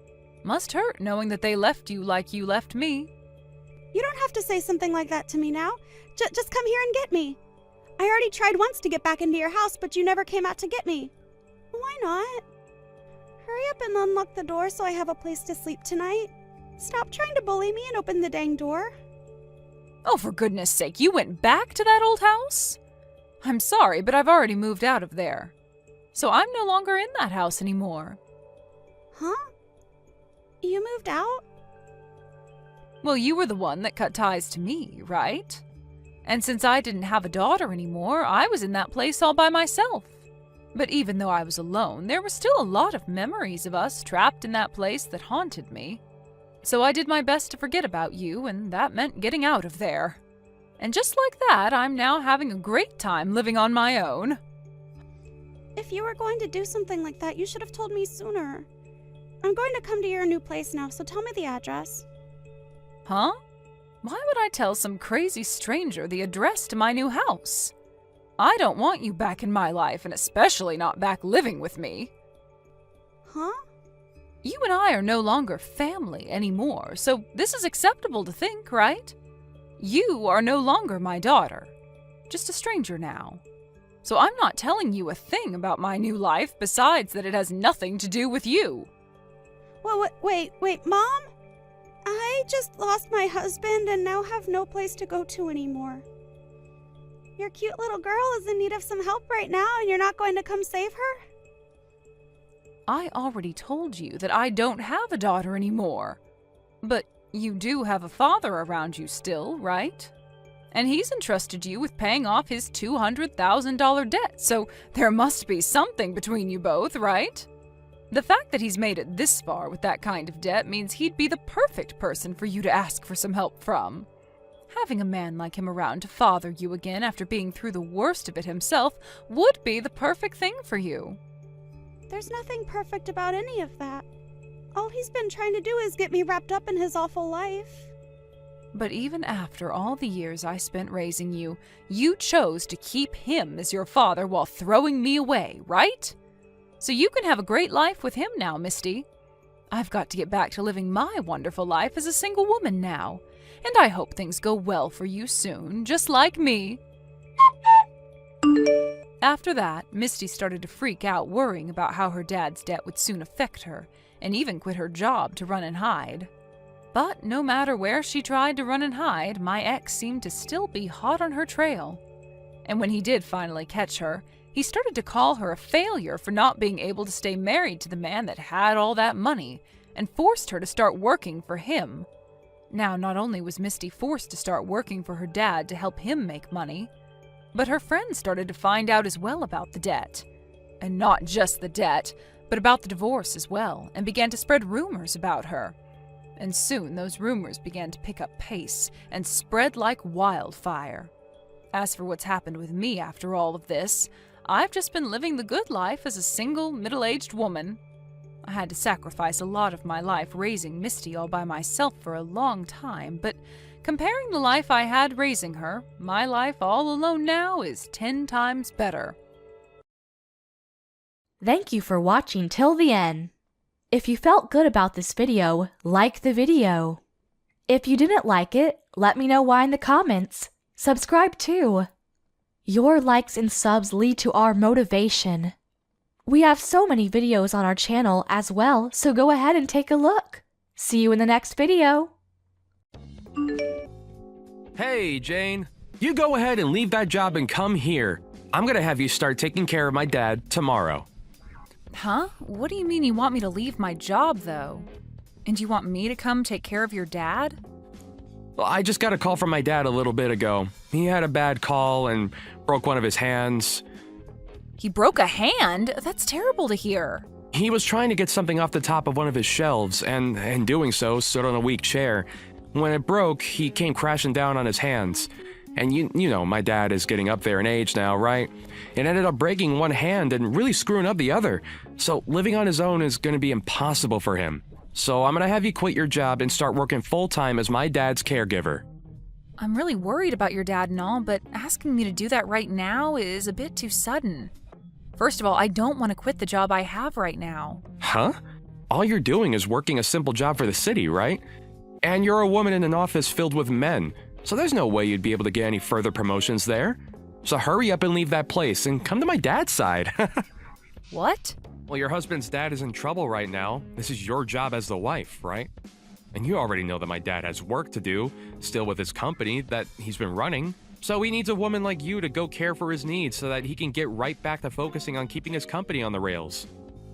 Must hurt knowing that they left you like you left me. You don't have to say something like that to me now. Just come here and get me. I already tried once to get back into your house, but you never came out to get me. Why not? Hurry up and unlock the door so I have a place to sleep tonight. Stop trying to bully me and open the dang door. Oh, for goodness sake, you went back to that old house? I'm sorry, but I've already moved out of there. So I'm no longer in that house anymore. Huh? You moved out? Well, you were the one that cut ties to me, right? And since I didn't have a daughter anymore, I was in that place all by myself. But even though I was alone, there were still a lot of memories of us trapped in that place that haunted me. So I did my best to forget about you, and that meant getting out of there. And just like that, I'm now having a great time living on my own. If you were going to do something like that, you should have told me sooner. I'm going to come to your new place now, so tell me the address. Huh? Why would I tell some crazy stranger the address to my new house? I don't want you back in my life, and especially not back living with me. Huh? You and I are no longer family anymore, so this is acceptable to think, right? You are no longer my daughter, just a stranger now. So I'm not telling you a thing about my new life besides that it has nothing to do with you. Well, wait, Mom? I just lost my husband and now have no place to go to anymore. Your cute little girl is in need of some help right now, and you're not going to come save her? I already told you that I don't have a daughter anymore. But you do have a father around you still, right? And he's entrusted you with paying off his $200,000 debt, so there must be something between you both, right? The fact that he's made it this far with that kind of debt means he'd be the perfect person for you to ask for some help from. Having a man like him around to father you again after being through the worst of it himself would be the perfect thing for you. There's nothing perfect about any of that. All he's been trying to do is get me wrapped up in his awful life. But even after all the years I spent raising you, you chose to keep him as your father while throwing me away, right? So you can have a great life with him now, Misty. I've got to get back to living my wonderful life as a single woman now, and I hope things go well for you soon, just like me. After that, Misty started to freak out, worrying about how her dad's debt would soon affect her, and even quit her job to run and hide. But no matter where she tried to run and hide, my ex seemed to still be hot on her trail. And when he did finally catch her, he started to call her a failure for not being able to stay married to the man that had all that money, and forced her to start working for him. Now, not only was Misty forced to start working for her dad to help him make money, but her friends started to find out as well about the debt. And not just the debt, but about the divorce as well, and began to spread rumors about her. And soon those rumors began to pick up pace and spread like wildfire. As for what's happened with me after all of this, I've just been living the good life as a single, middle-aged woman. I had to sacrifice a lot of my life raising Misty all by myself for a long time, but comparing the life I had raising her, my life all alone now is 10 times better. Thank you for watching till the end. If you felt good about this video, like the video. If you didn't like it, let me know why in the comments. Subscribe too. Your likes and subs lead to our motivation. We have so many videos on our channel as well, so go ahead and take a look. See you in the next video. Hey, Jane. You go ahead and leave that job and come here. I'm gonna have you start taking care of my dad tomorrow. Huh? What do you mean you want me to leave my job, though? And you want me to come take care of your dad? Well, I just got a call from my dad a little bit ago. He had a bad call and broke one of his hands. He broke a hand? That's terrible to hear. He was trying to get something off the top of one of his shelves, and in doing so, stood on a weak chair. When it broke, he came crashing down on his hands. And you know, my dad is getting up there in age now, right? It ended up breaking one hand and really screwing up the other. So living on his own is going to be impossible for him. So I'm going to have you quit your job and start working full-time as my dad's caregiver. I'm really worried about your dad and all, but asking me to do that right now is a bit too sudden. First of all, I don't want to quit the job I have right now. Huh? All you're doing is working a simple job for the city, right? And you're a woman in an office filled with men. So there's no way you'd be able to get any further promotions there. So hurry up and leave that place and come to my dad's side. What? Well, your husband's dad is in trouble right now. This is your job as the wife, right? And you already know that my dad has work to do, still with his company that he's been running. So he needs a woman like you to go care for his needs so that he can get right back to focusing on keeping his company on the rails.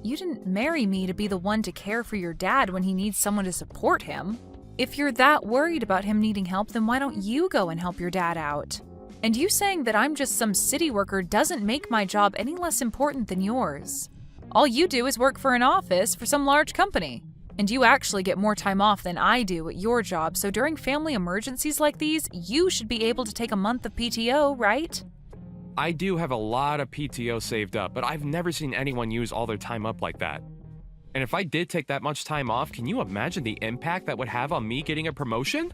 You didn't marry me to be the one to care for your dad when he needs someone to support him. If you're that worried about him needing help, then why don't you go and help your dad out? And you saying that I'm just some city worker doesn't make my job any less important than yours. All you do is work for an office for some large company. And you actually get more time off than I do at your job, so during family emergencies like these, you should be able to take a month of PTO, right? I do have a lot of PTO saved up, but I've never seen anyone use all their time up like that. And if I did take that much time off, can you imagine the impact that would have on me getting a promotion?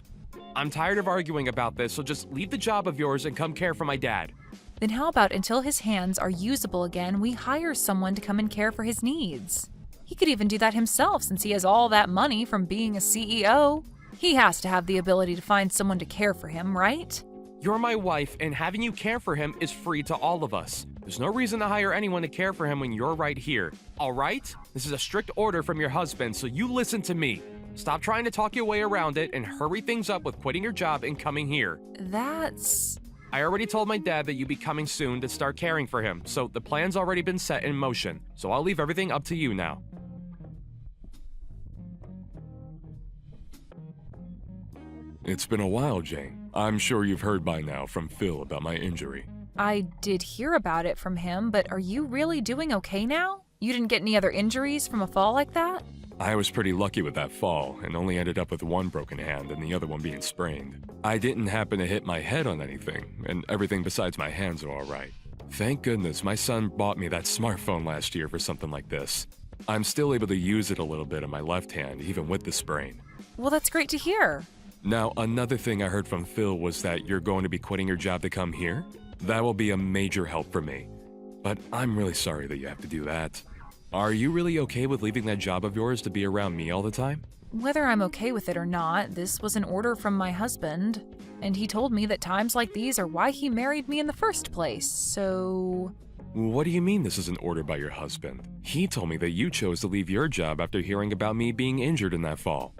I'm tired of arguing about this, so just leave the job of yours and come care for my dad. Then how about until his hands are usable again, we hire someone to come and care for his needs? He could even do that himself since he has all that money from being a CEO. He has to have the ability to find someone to care for him, right? You're my wife, and having you care for him is free to all of us. There's no reason to hire anyone to care for him when you're right here. All right? This is a strict order from your husband, so you listen to me. Stop trying to talk your way around it and hurry things up with quitting your job and coming here. That's... I already told my dad that you'd be coming soon to start caring for him, so the plan's already been set in motion. So I'll leave everything up to you now. It's been a while, Jane. I'm sure you've heard by now from Phil about my injury. I did hear about it from him, but are you really doing okay now? You didn't get any other injuries from a fall like that? I was pretty lucky with that fall and only ended up with one broken hand and the other one being sprained. I didn't happen to hit my head on anything, and everything besides my hands are all right. Thank goodness my son bought me that smartphone last year for something like this. I'm still able to use it a little bit on my left hand, even with the sprain. Well, that's great to hear. Now, another thing I heard from Phil was that you're going to be quitting your job to come here. That will be a major help for me. But I'm really sorry that you have to do that. Are you really okay with leaving that job of yours to be around me all the time? Whether I'm okay with it or not, this was an order from my husband, and he told me that times like these are why he married me in the first place, so... What do you mean this is an order by your husband? He told me that you chose to leave your job after hearing about me being injured in that fall.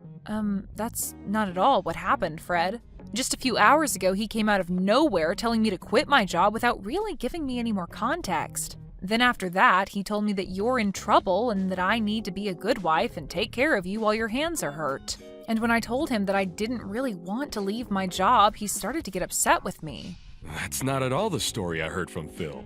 That's not at all what happened, Fred. Just a few hours ago, he came out of nowhere telling me to quit my job without really giving me any more context. Then after that, he told me that you're in trouble and that I need to be a good wife and take care of you while your hands are hurt. And when I told him that I didn't really want to leave my job, he started to get upset with me. That's not at all the story I heard from Phil.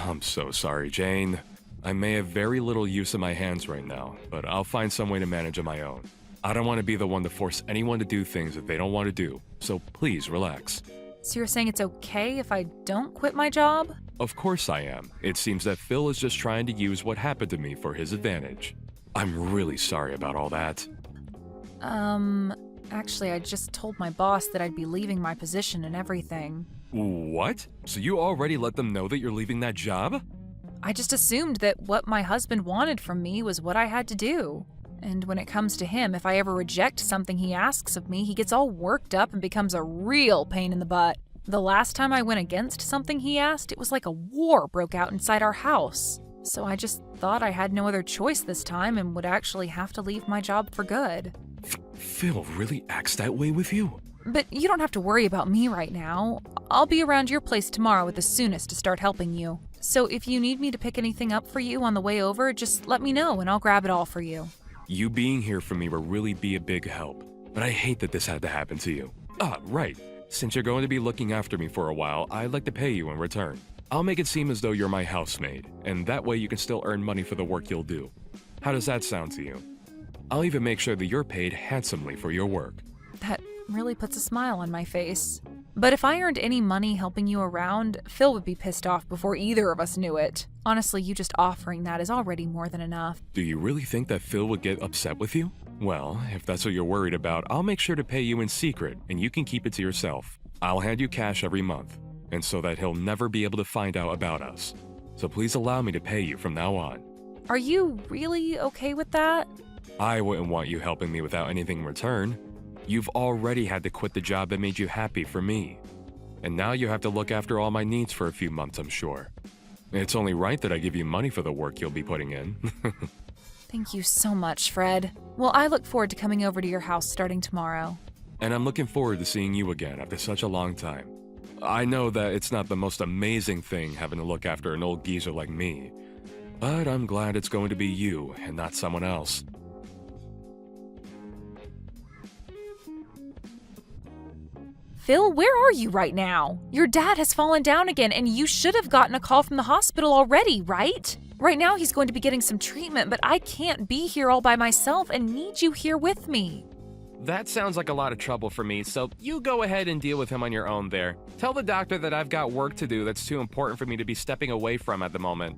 I'm so sorry, Jane. I may have very little use of my hands right now, but I'll find some way to manage on my own. I don't want to be the one to force anyone to do things that they don't want to do, so please relax. So you're saying it's okay if I don't quit my job? Of course I am. It seems that Phil is just trying to use what happened to me for his advantage. I'm really sorry about all that. Actually, I just told my boss that I'd be leaving my position and everything. What? So you already let them know that you're leaving that job? I just assumed that what my husband wanted from me was what I had to do. And when it comes to him, if I ever reject something he asks of me, he gets all worked up and becomes a real pain in the butt. The last time I went against something he asked, it was like a war broke out inside our house. So I just thought I had no other choice this time and would actually have to leave my job for good. Phil really acts that way with you? But you don't have to worry about me right now. I'll be around your place tomorrow at the soonest to start helping you. So if you need me to pick anything up for you on the way over, just let me know and I'll grab it all for you. You being here for me will really be a big help. But I hate that this had to happen to you. Right. Since you're going to be looking after me for a while, I'd like to pay you in return. I'll make it seem as though you're my housemaid, and that way you can still earn money for the work you'll do. How does that sound to you? I'll even make sure that you're paid handsomely for your work. That really puts a smile on my face. But if I earned any money helping you around, Phil would be pissed off before either of us knew it. Honestly, you just offering that is already more than enough. Do you really think that Phil would get upset with you? Well, if that's what you're worried about, I'll make sure to pay you in secret, and you can keep it to yourself. I'll hand you cash every month, and so that he'll never be able to find out about us. So please allow me to pay you from now on. Are you really okay with that? I wouldn't want you helping me without anything in return. You've already had to quit the job that made you happy for me. And now you have to look after all my needs for a few months, I'm sure. It's only right that I give you money for the work you'll be putting in. Thank you so much, Fred. Well, I look forward to coming over to your house starting tomorrow. And I'm looking forward to seeing you again after such a long time. I know that it's not the most amazing thing having to look after an old geezer like me, but I'm glad it's going to be you and not someone else. Phil, where are you right now? Your dad has fallen down again and you should have gotten a call from the hospital already, right? Right now he's going to be getting some treatment, but I can't be here all by myself and need you here with me. That sounds like a lot of trouble for me, so you go ahead and deal with him on your own there. Tell the doctor that I've got work to do that's too important for me to be stepping away from at the moment.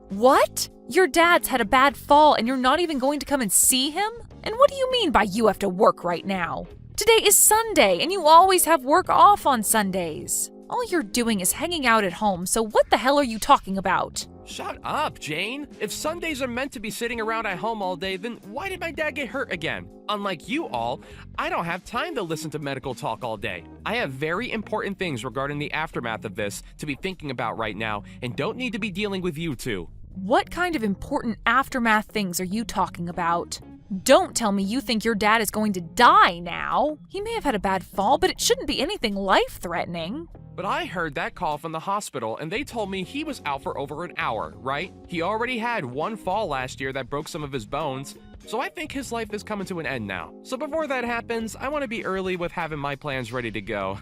What? Your dad's had a bad fall and you're not even going to come and see him? And what do you mean by you have to work right now? Today is Sunday and you always have work off on Sundays. All you're doing is hanging out at home, so what the hell are you talking about? Shut up, Jane. If Sundays are meant to be sitting around at home all day, then why did my dad get hurt again? Unlike you all, I don't have time to listen to medical talk all day. I have very important things regarding the aftermath of this to be thinking about right now and don't need to be dealing with you two. What kind of important aftermath things are you talking about? Don't tell me you think your dad is going to die now. He may have had a bad fall, but it shouldn't be anything life-threatening. But I heard that call from the hospital and they told me he was out for over an hour, right? He already had one fall last year that broke some of his bones, so I think his life is coming to an end now. So before that happens, I want to be early with having my plans ready to go.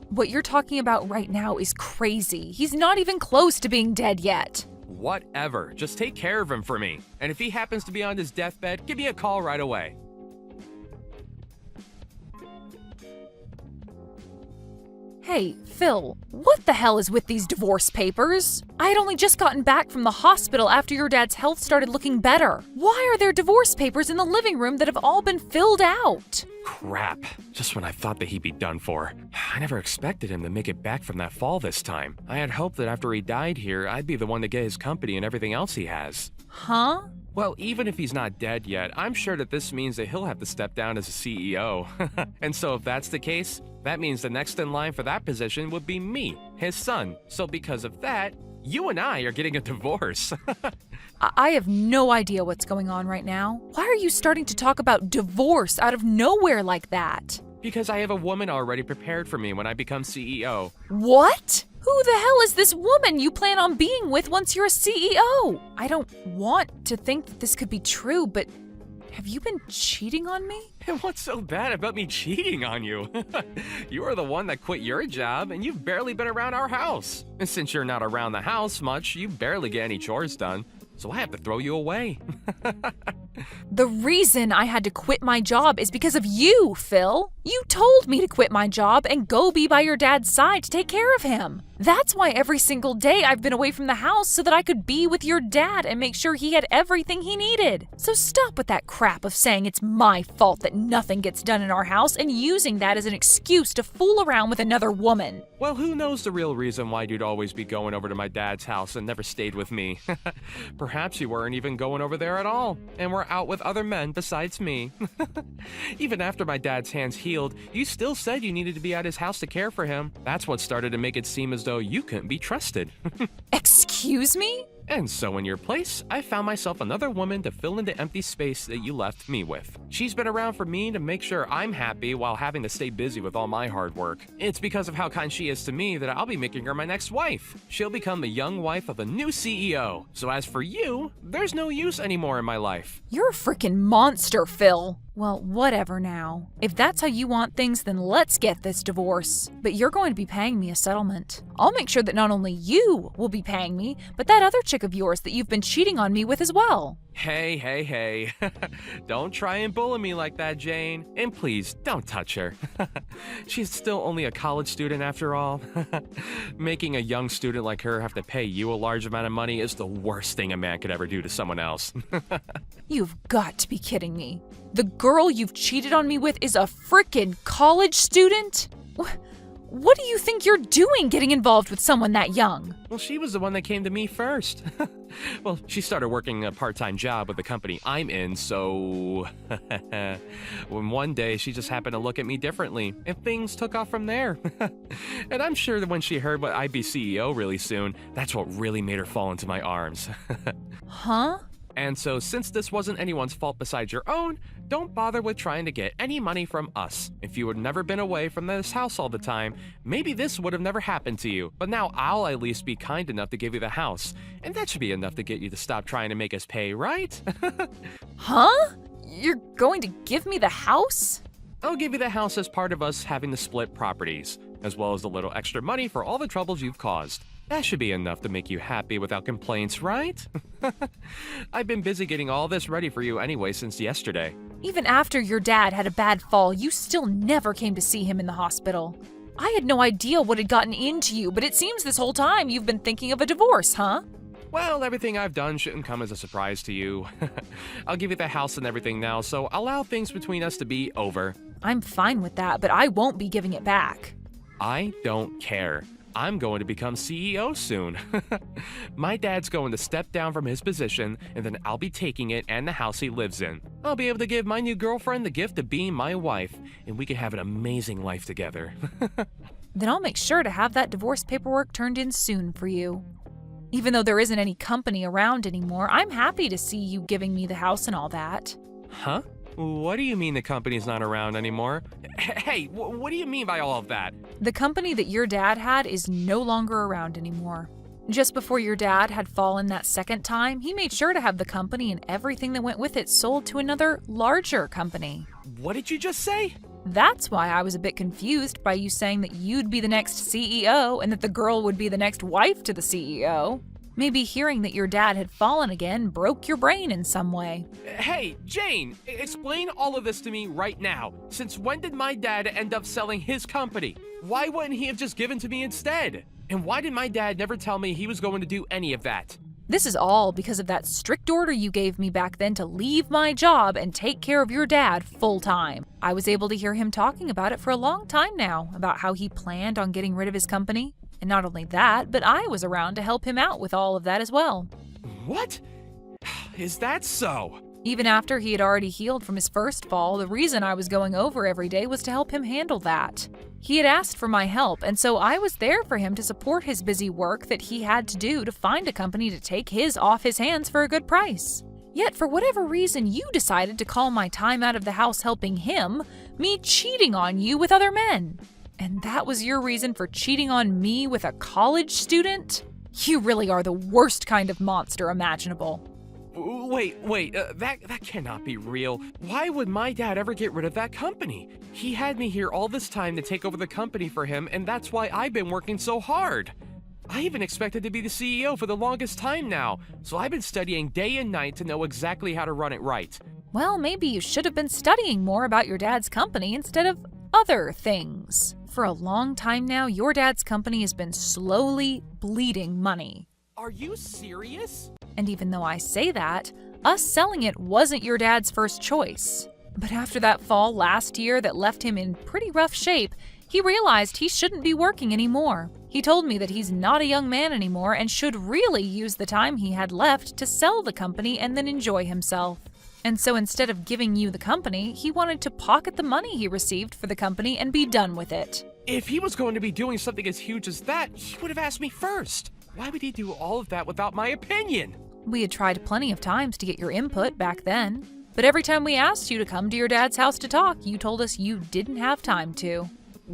What you're talking about right now is crazy. He's not even close to being dead yet. Whatever, just take care of him for me. And if he happens to be on his deathbed, give me a call right away. Hey, Phil, what the hell is with these divorce papers? I had only just gotten back from the hospital after your dad's health started looking better. Why are there divorce papers in the living room that have all been filled out? Crap, just when I thought that he'd be done for. I never expected him to make it back from that fall this time. I had hoped that after he died here, I'd be the one to get his company and everything else he has. Huh? Well, even if he's not dead yet, I'm sure that this means that he'll have to step down as a CEO. And so if that's the case, that means the next in line for that position would be me, his son. So because of that, you and I are getting a divorce. I have no idea what's going on right now. Why are you starting to talk about divorce out of nowhere like that? Because I have a woman already prepared for me when I become CEO. What? Who the hell is this woman you plan on being with once you're a CEO? I don't want to think that this could be true, but have you been cheating on me? And what's so bad about me cheating on you? You are the one that quit your job and you've barely been around our house. And since you're not around the house much, you barely get any chores done. So I have to throw you away. The reason I had to quit my job is because of you, Phil. You told me to quit my job and go be by your dad's side to take care of him. That's why every single day I've been away from the house so that I could be with your dad and make sure he had everything he needed. So stop with that crap of saying it's my fault that nothing gets done in our house and using that as an excuse to fool around with another woman. Well, who knows the real reason why you'd always be going over to my dad's house and never stayed with me. Perhaps you weren't even going over there at all and were out with other men besides me. Even after my dad's hands healed healed, you still said you needed to be at his house to care for him. That's what started to make it seem as though you couldn't be trusted. Excuse me? And so in your place, I found myself another woman to fill in the empty space that you left me with. She's been around for me to make sure I'm happy while having to stay busy with all my hard work. It's because of how kind she is to me that I'll be making her my next wife. She'll become the young wife of a new CEO. So as for you, there's no use anymore in my life. You're a freaking monster, Phil. Well, whatever now. If that's how you want things, then let's get this divorce. But you're going to be paying me a settlement. I'll make sure that not only you will be paying me, but that other chick of yours that you've been cheating on me with as well. Hey. Don't try and bully me like that, Jane. And please, don't touch her. She's still only a college student after all. Making a young student like her have to pay you a large amount of money is the worst thing a man could ever do to someone else. You've got to be kidding me. The girl you've cheated on me with is a frickin' college student? What do you think you're doing getting involved with someone that young? Well, she was the one that came to me first. Well, she started working a part-time job with the company I'm in, so... when one day she just happened to look at me differently, and things took off from there. And I'm sure that when she heard what I'd be CEO really soon, that's what really made her fall into my arms. Huh? And so since this wasn't anyone's fault besides your own, don't bother with trying to get any money from us. If you had never been away from this house all the time, maybe this would have never happened to you. But now I'll at least be kind enough to give you the house. And that should be enough to get you to stop trying to make us pay, right? Huh? You're going to give me the house? I'll give you the house as part of us having to split properties, as well as a little extra money for all the troubles you've caused. That should be enough to make you happy without complaints, right? I've been busy getting all this ready for you anyway since yesterday. Even after your dad had a bad fall, you still never came to see him in the hospital. I had no idea what had gotten into you, but it seems this whole time you've been thinking of a divorce, huh? Well, everything I've done shouldn't come as a surprise to you. I'll give you the house and everything now, so allow things between us to be over. I'm fine with that, but I won't be giving it back. I don't care. I'm going to become CEO soon. My dad's going to step down from his position, and then I'll be taking it and the house he lives in. I'll be able to give my new girlfriend the gift of being my wife, and we can have an amazing life together. Then I'll make sure to have that divorce paperwork turned in soon for you. Even though there isn't any company around anymore, I'm happy to see you giving me the house and all that. Huh? What do you mean the company's not around anymore? Hey, what do you mean by all of that? The company that your dad had is no longer around anymore. Just before your dad had fallen that second time, he made sure to have the company and everything that went with it sold to another, larger company. What did you just say? That's why I was a bit confused by you saying that you'd be the next CEO and that the girl would be the next wife to the CEO. Maybe hearing that your dad had fallen again broke your brain in some way. Hey, Jane, explain all of this to me right now. Since when did my dad end up selling his company? Why wouldn't he have just given to me instead? And why did my dad never tell me he was going to do any of that? This is all because of that strict order you gave me back then to leave my job and take care of your dad full time. I was able to hear him talking about it for a long time now, about how he planned on getting rid of his company. And not only that, but I was around to help him out with all of that as well. What? Is that so? Even after he had already healed from his first fall, the reason I was going over every day was to help him handle that. He had asked for my help, and so I was there for him to support his busy work that he had to do to find a company to take his off his hands for a good price. Yet, for whatever reason, you decided to call my time out of the house helping him, me cheating on you with other men. And that was your reason for cheating on me with a college student? You really are the worst kind of monster imaginable. Wait, that cannot be real. Why would my dad ever get rid of that company? He had me here all this time to take over the company for him, and that's why I've been working so hard. I even expected to be the CEO for the longest time now, so I've been studying day and night to know exactly how to run it right. Well, maybe you should have been studying more about your dad's company instead of other things. For a long time now, your dad's company has been slowly bleeding money. Are you serious? And even though I say that, us selling it wasn't your dad's first choice. But after that fall last year that left him in pretty rough shape, he realized he shouldn't be working anymore. He told me that he's not a young man anymore and should really use the time he had left to sell the company and then enjoy himself. And so instead of giving you the company, he wanted to pocket the money he received for the company and be done with it. If he was going to be doing something as huge as that, he would have asked me first. Why would he do all of that without my opinion? We had tried plenty of times to get your input back then, but every time we asked you to come to your dad's house to talk, you told us you didn't have time to.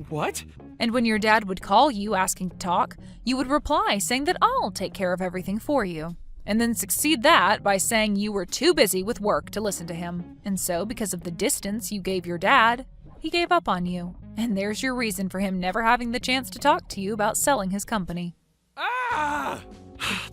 What? And when your dad would call you asking to talk, you would reply saying that I'll take care of everything for you. And then succeed that by saying you were too busy with work to listen to him. And so, because of the distance you gave your dad, he gave up on you. And there's your reason for him never having the chance to talk to you about selling his company. Ah!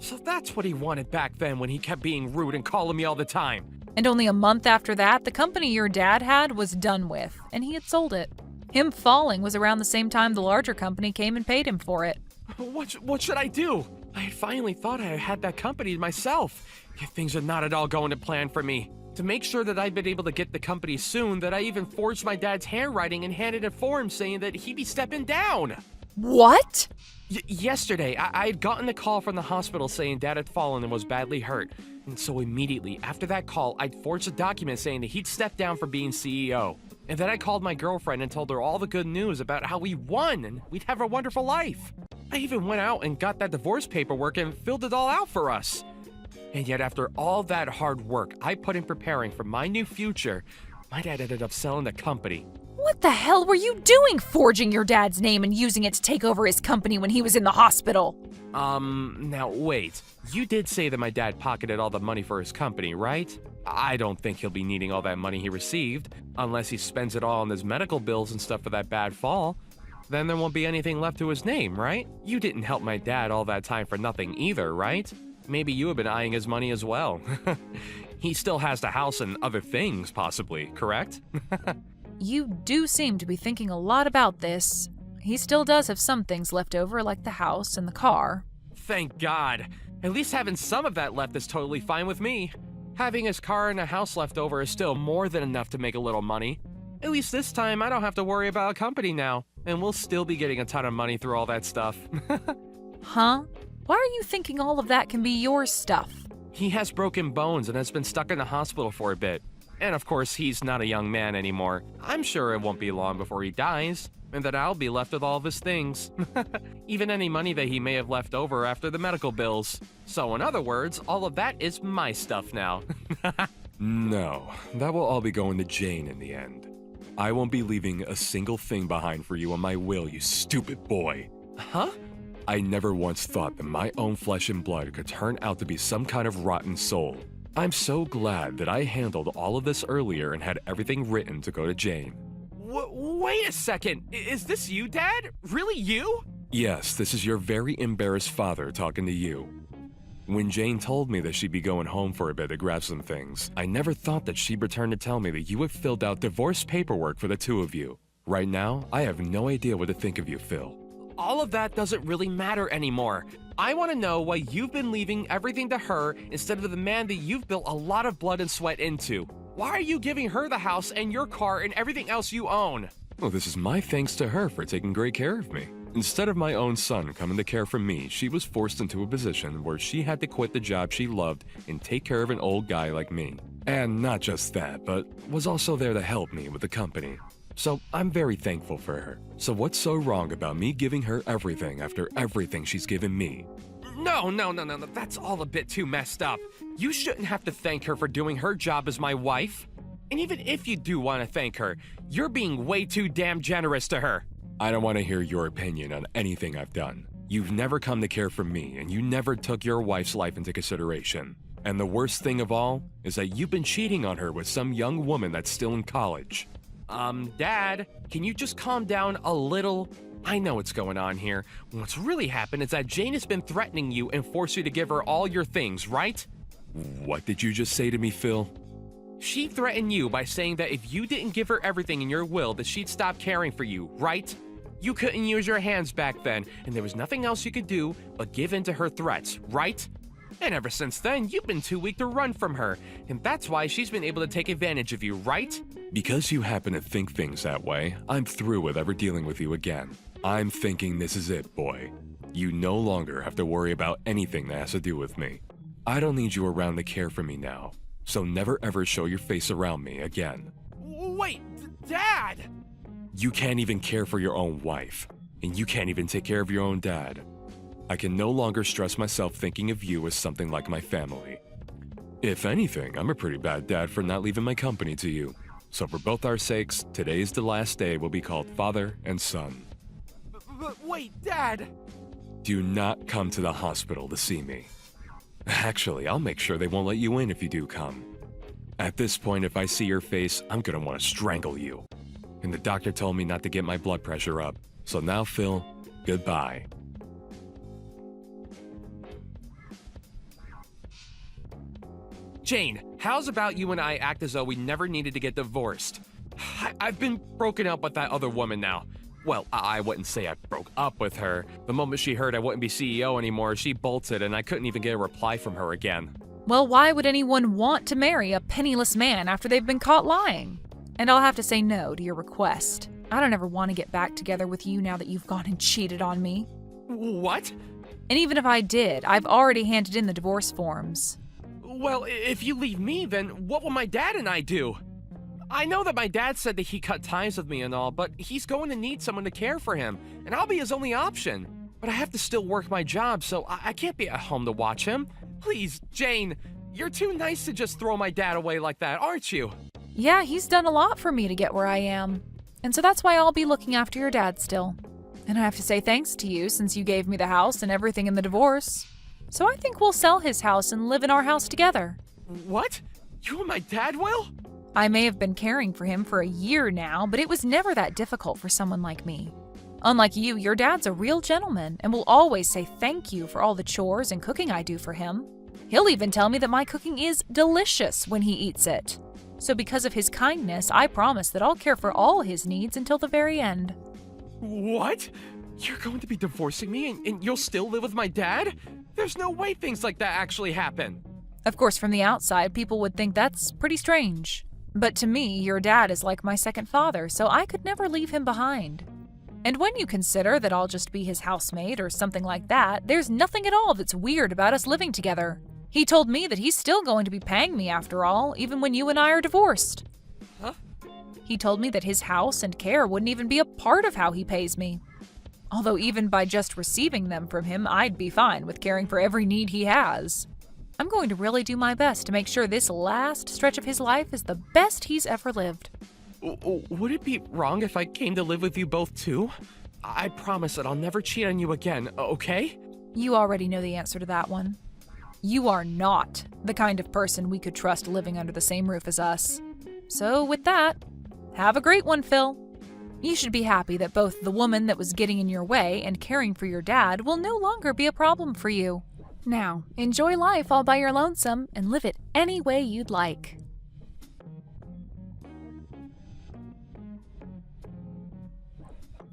So that's what he wanted back then when he kept being rude and calling me all the time. And only a month after that, the company your dad had was done with, and he had sold it. Him falling was around the same time the larger company came and paid him for it. What should I do? I had finally thought I had that company myself. Yet things are not at all going to plan for me. To make sure that I'd been able to get the company soon, that I even forged my dad's handwriting and handed it for him saying that he'd be stepping down. What? Yesterday, I had gotten a call from the hospital saying Dad had fallen and was badly hurt. And so immediately after that call, I'd forged a document saying that he'd step down from being CEO. And then I called my girlfriend and told her all the good news about how we won and we'd have a wonderful life. I even went out and got that divorce paperwork and filled it all out for us. And yet after all that hard work I put in preparing for my new future, my dad ended up selling the company. What the hell were you doing forging your dad's name and using it to take over his company when he was in the hospital? Now wait. You did say that my dad pocketed all the money for his company, right? I don't think he'll be needing all that money he received, unless he spends it all on his medical bills and stuff for that bad fall. Then there won't be anything left to his name, right? You didn't help my dad all that time for nothing either, right? Maybe you have been eyeing his money as well. He still has the house and other things, possibly, correct? You do seem to be thinking a lot about this. He still does have some things left over, like the house and the car. Thank God. At least having some of that left is totally fine with me. Having his car and a house left over is still more than enough to make a little money. At least this time I don't have to worry about a company now, and we'll still be getting a ton of money through all that stuff. Huh? Why are you thinking all of that can be your stuff? He has broken bones and has been stuck in the hospital for a bit. And of course, he's not a young man anymore. I'm sure it won't be long before he dies, and that I'll be left with all of his things. Even any money that he may have left over after the medical bills. So in other words, all of that is my stuff now. No, that will all be going to Jane in the end. I won't be leaving a single thing behind for you on my will, you stupid boy. Huh? I never once thought that my own flesh and blood could turn out to be some kind of rotten soul. I'm so glad that I handled all of this earlier and had everything written to go to Jane. Wait a second. Is this you, Dad? Really you? Yes, this is your very embarrassed father talking to you. When Jane told me that she'd be going home for a bit to grab some things, I never thought that she'd return to tell me that you had filled out divorce paperwork for the two of you. Right now, I have no idea what to think of you, Phil. All of that doesn't really matter anymore. I want to know why you've been leaving everything to her instead of the man that you've built a lot of blood and sweat into. Why are you giving her the house and your car and everything else you own? Well, this is my thanks to her for taking great care of me. Instead of my own son coming to care for me, she was forced into a position where she had to quit the job she loved and take care of an old guy like me. And not just that, but was also there to help me with the company. So I'm very thankful for her. So what's so wrong about me giving her everything after everything she's given me? No, that's all a bit too messed up. You shouldn't have to thank her for doing her job as my wife. And even if you do want to thank her, you're being way too damn generous to her. I don't want to hear your opinion on anything I've done. You've never come to care for me, and you never took your wife's life into consideration. And the worst thing of all is that you've been cheating on her with some young woman that's still in college. Dad, can you just calm down a little? I know what's going on here. What's really happened is that Jane has been threatening you and forced you to give her all your things, right? What did you just say to me, Phil? She threatened you by saying that if you didn't give her everything in your will, that she'd stop caring for you, right? You couldn't use your hands back then, and there was nothing else you could do but give in to her threats, right? And ever since then, you've been too weak to run from her, and that's why she's been able to take advantage of you, right? Because you happen to think things that way, I'm through with ever dealing with you again. I'm thinking this is it, boy. You no longer have to worry about anything that has to do with me. I don't need you around to care for me now. So never ever show your face around me again. Wait, Dad! You can't even care for your own wife, and you can't even take care of your own dad. I can no longer stress myself thinking of you as something like my family. If anything, I'm a pretty bad dad for not leaving my company to you. So for both our sakes, today's the last day we'll be called father and son. But wait, Dad! Do not come to the hospital to see me. Actually, I'll make sure they won't let you in if you do come. At this point, if I see your face, I'm gonna want to strangle you. And the doctor told me not to get my blood pressure up. So now, Phil, goodbye. Jane, how's about you and I act as though we never needed to get divorced? I've been broken up with that other woman now. Well, I wouldn't say I broke up with her. The moment she heard I wouldn't be CEO anymore, she bolted and I couldn't even get a reply from her again. Well, why would anyone want to marry a penniless man after they've been caught lying? And I'll have to say no to your request. I don't ever want to get back together with you now that you've gone and cheated on me. What? And even if I did, I've already handed in the divorce forms. Well, if you leave me, then what will my dad and I do? I know that my dad said that he cut ties with me and all, but he's going to need someone to care for him, and I'll be his only option. But I have to still work my job, so I can't be at home to watch him. Please, Jane, you're too nice to just throw my dad away like that, aren't you? Yeah, he's done a lot for me to get where I am. And so that's why I'll be looking after your dad still. And I have to say thanks to you since you gave me the house and everything in the divorce. So I think we'll sell his house and live in our house together. What? You and my dad will? I may have been caring for him for a year now, but it was never that difficult for someone like me. Unlike you, your dad's a real gentleman and will always say thank you for all the chores and cooking I do for him. He'll even tell me that my cooking is delicious when he eats it. So because of his kindness, I promise that I'll care for all his needs until the very end. What? You're going to be divorcing me and you'll still live with my dad? There's no way things like that actually happen. Of course, from the outside, people would think that's pretty strange. But to me, your dad is like my second father, so I could never leave him behind. And when you consider that I'll just be his housemate or something like that, there's nothing at all that's weird about us living together. He told me that he's still going to be paying me after all, even when you and I are divorced. Huh? He told me that his house and care wouldn't even be a part of how he pays me. Although even by just receiving them from him, I'd be fine with caring for every need he has. I'm going to really do my best to make sure this last stretch of his life is the best he's ever lived. Would it be wrong if I came to live with you both too? I promise that I'll never cheat on you again, okay? You already know the answer to that one. You are not the kind of person we could trust living under the same roof as us. So with that, have a great one, Phil. You should be happy that both the woman that was getting in your way and caring for your dad will no longer be a problem for you. Now, enjoy life all by your lonesome and live it any way you'd like.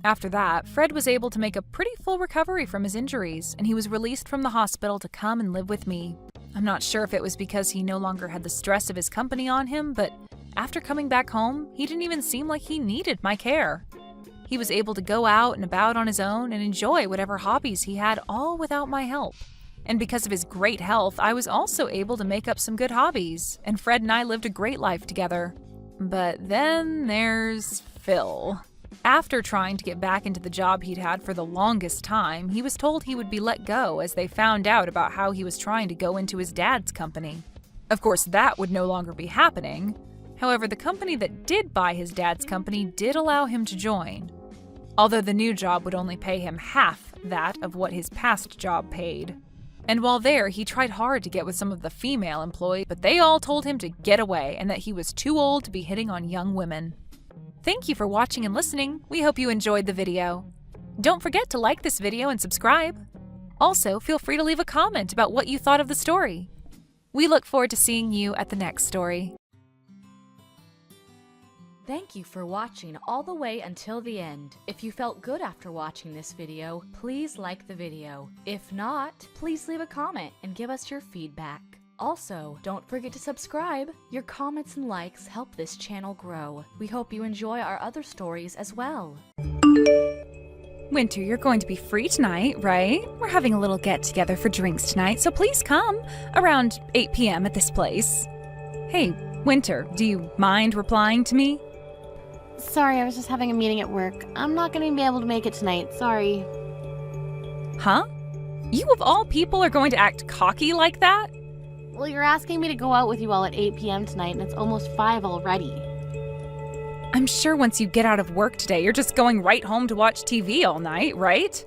After that, Fred was able to make a pretty full recovery from his injuries, and he was released from the hospital to come and live with me. I'm not sure if it was because he no longer had the stress of his company on him, but after coming back home, he didn't even seem like he needed my care. He was able to go out and about on his own and enjoy whatever hobbies he had, all without my help. And because of his great health, I was also able to make up some good hobbies, and Fred and I lived a great life together. But then there's Phil. After trying to get back into the job he'd had for the longest time, he was told he would be let go as they found out about how he was trying to go into his dad's company. Of course, that would no longer be happening. However, the company that did buy his dad's company did allow him to join, although the new job would only pay him half that of what his past job paid. And while there, he tried hard to get with some of the female employees, but they all told him to get away and that he was too old to be hitting on young women. Thank you for watching and listening. We hope you enjoyed the video. Don't forget to like this video and subscribe. Also, feel free to leave a comment about what you thought of the story. We look forward to seeing you at the next story. Thank you for watching all the way until the end. If you felt good after watching this video, please like the video. If not, please leave a comment and give us your feedback. Also, don't forget to subscribe. Your comments and likes help this channel grow. We hope you enjoy our other stories as well. Winter, you're going to be free tonight, right? We're having a little get-together for drinks tonight, so please come around 8 p.m. at this place. Hey, Winter, do you mind replying to me? Sorry, I was just having a meeting at work. I'm not going to be able to make it tonight, sorry. Huh? You of all people are going to act cocky like that? Well, you're asking me to go out with you all at 8 p.m. tonight, and it's almost 5 already. I'm sure once you get out of work today, you're just going right home to watch TV all night, right?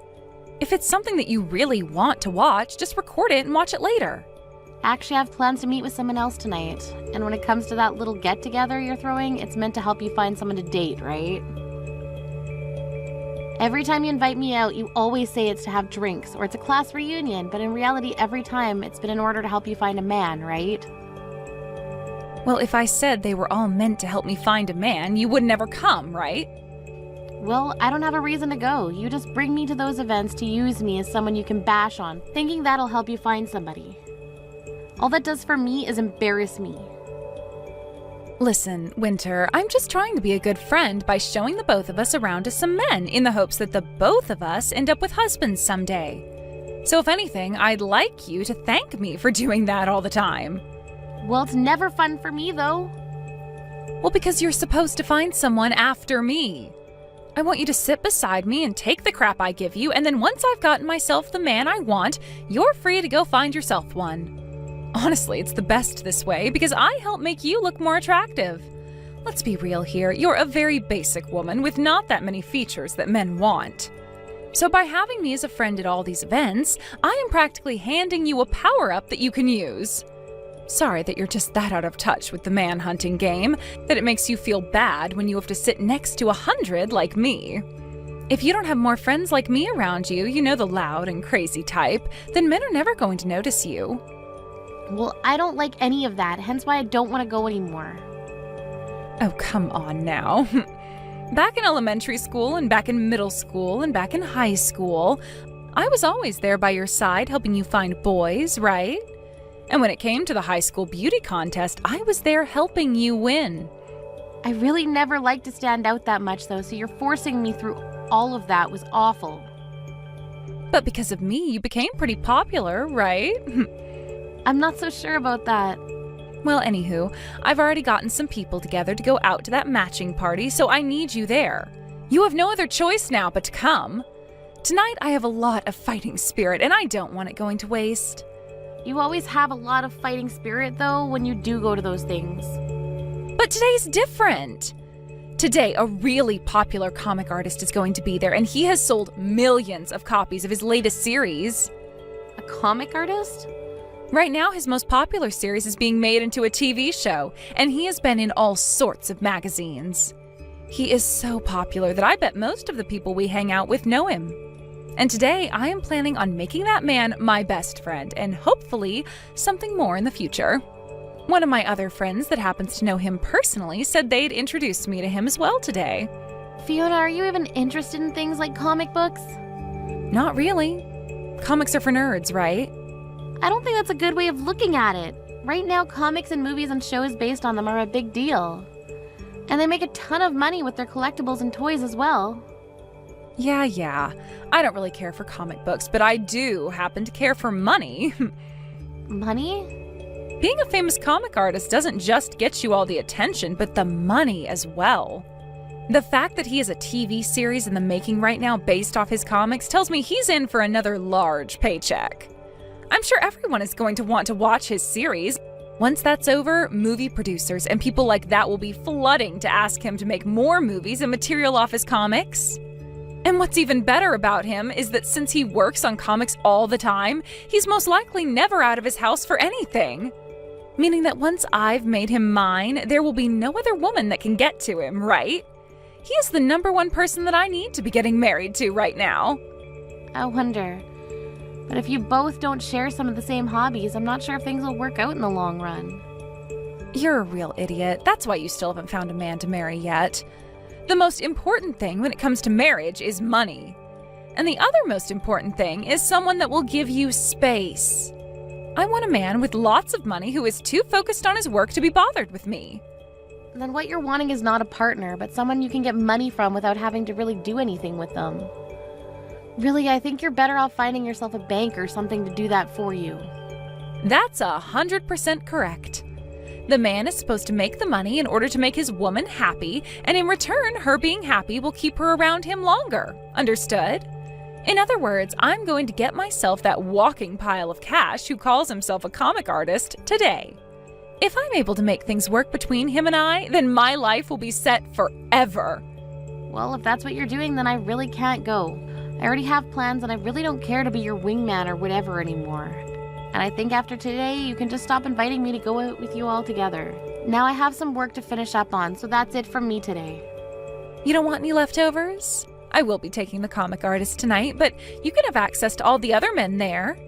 If it's something that you really want to watch, just record it and watch it later. Actually, I have plans to meet with someone else tonight. And when it comes to that little get-together you're throwing, it's meant to help you find someone to date, right? Every time you invite me out, you always say it's to have drinks or it's a class reunion, but in reality, every time it's been in order to help you find a man, right? Well, if I said they were all meant to help me find a man, you would never come, right? Well, I don't have a reason to go. You just bring me to those events to use me as someone you can bash on, thinking that'll help you find somebody. All that does for me is embarrass me. Listen, Winter, I'm just trying to be a good friend by showing the both of us around to some men in the hopes that the both of us end up with husbands someday. So if anything, I'd like you to thank me for doing that all the time. Well, it's never fun for me, though. Well, because you're supposed to find someone after me. I want you to sit beside me and take the crap I give you, and then once I've gotten myself the man I want, you're free to go find yourself one. Honestly, it's the best this way because I help make you look more attractive. Let's be real here, you're a very basic woman with not that many features that men want. So by having me as a friend at all these events, I am practically handing you a power-up that you can use. Sorry that you're just that out of touch with the man-hunting game, that it makes you feel bad when you have to sit next to 100 like me. If you don't have more friends like me around you, you know, the loud and crazy type, then men are never going to notice you. Well, I don't like any of that, hence why I don't want to go anymore. Oh, come on now. Back in elementary school and back in middle school and back in high school, I was always there by your side helping you find boys, right? And when it came to the high school beauty contest, I was there helping you win. I really never liked to stand out that much, though, so you're forcing me through all of that was awful. But because of me, you became pretty popular, right? I'm not so sure about that. Well, anywho, I've already gotten some people together to go out to that matching party, so I need you there. You have no other choice now but to come. Tonight, I have a lot of fighting spirit, and I don't want it going to waste. You always have a lot of fighting spirit, though, when you do go to those things. But today's different. Today, a really popular comic artist is going to be there, and he has sold millions of copies of his latest series. A comic artist? Right now, his most popular series is being made into a TV show, and he has been in all sorts of magazines. He is so popular that I bet most of the people we hang out with know him. And today, I am planning on making that man my best friend, and hopefully, something more in the future. One of my other friends that happens to know him personally said they'd introduce me to him as well today. Fiona, are you even interested in things like comic books? Not really. Comics are for nerds, right? I don't think that's a good way of looking at it. Right now, comics and movies and shows based on them are a big deal. And they make a ton of money with their collectibles and toys as well. Yeah. I don't really care for comic books, but I do happen to care for money. Money? Being a famous comic artist doesn't just get you all the attention, but the money as well. The fact that he has a TV series in the making right now based off his comics tells me he's in for another large paycheck. I'm sure everyone is going to want to watch his series. Once that's over, movie producers and people like that will be flooding to ask him to make more movies and material off his comics. And what's even better about him is that since he works on comics all the time, he's most likely never out of his house for anything. Meaning that once I've made him mine, there will be no other woman that can get to him, right? He is the #1 person that I need to be getting married to right now. I wonder. But if you both don't share some of the same hobbies, I'm not sure if things will work out in the long run. You're a real idiot. That's why you still haven't found a man to marry yet. The most important thing when it comes to marriage is money. And the other most important thing is someone that will give you space. I want a man with lots of money who is too focused on his work to be bothered with me. Then what you're wanting is not a partner, but someone you can get money from without having to really do anything with them. Really, I think you're better off finding yourself a bank or something to do that for you. That's 100% correct. The man is supposed to make the money in order to make his woman happy, and in return, her being happy will keep her around him longer. Understood? In other words, I'm going to get myself that walking pile of cash who calls himself a comic artist today. If I'm able to make things work between him and I, then my life will be set forever. Well, if that's what you're doing, then I really can't go. I already have plans and I really don't care to be your wingman or whatever anymore. And I think after today, you can just stop inviting me to go out with you all together. Now I have some work to finish up on, so that's it from me today. You don't want any leftovers? I will be taking the comic artist tonight, but you can have access to all the other men there.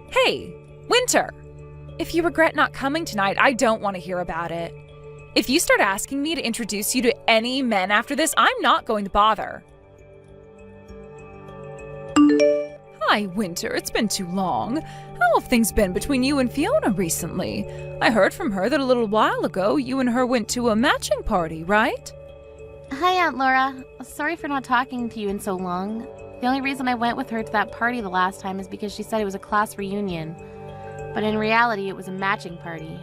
Hey, Winter! If you regret not coming tonight, I don't want to hear about it. If you start asking me to introduce you to any men after this, I'm not going to bother. Hi, Winter. It's been too long. How have things been between you and Fiona recently? I heard from her that a little while ago you and her went to a matching party, right? Hi, Aunt Laura. Sorry for not talking to you in so long. The only reason I went with her to that party the last time is because she said it was a class reunion. But in reality, it was a matching party.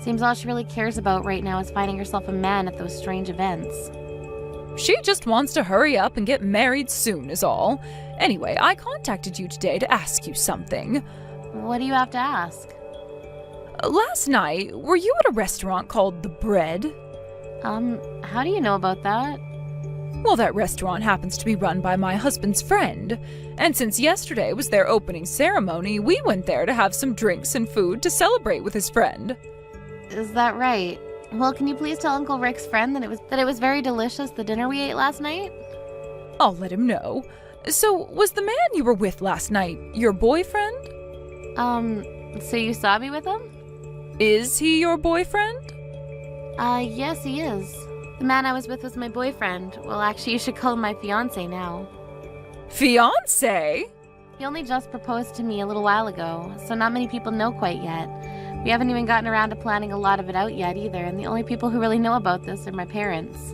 Seems all she really cares about right now is finding herself a man at those strange events. She just wants to hurry up and get married soon is all. Anyway, I contacted you today to ask you something. What do you have to ask? Last night, were you at a restaurant called The Bread? How do you know about that? Well, that restaurant happens to be run by my husband's friend. And since yesterday was their opening ceremony, we went there to have some drinks and food to celebrate with his friend. Is that right? Well, can you please tell Uncle Rick's friend that it was very delicious, the dinner we ate last night? I'll let him know. So, was the man you were with last night your boyfriend? So you saw me with him? Is he your boyfriend? Yes, he is. The man I was with was my boyfriend. Well, actually, you should call him my fiancé now. Fiancé? He only just proposed to me a little while ago, so not many people know quite yet. We haven't even gotten around to planning a lot of it out yet either, and the only people who really know about this are my parents.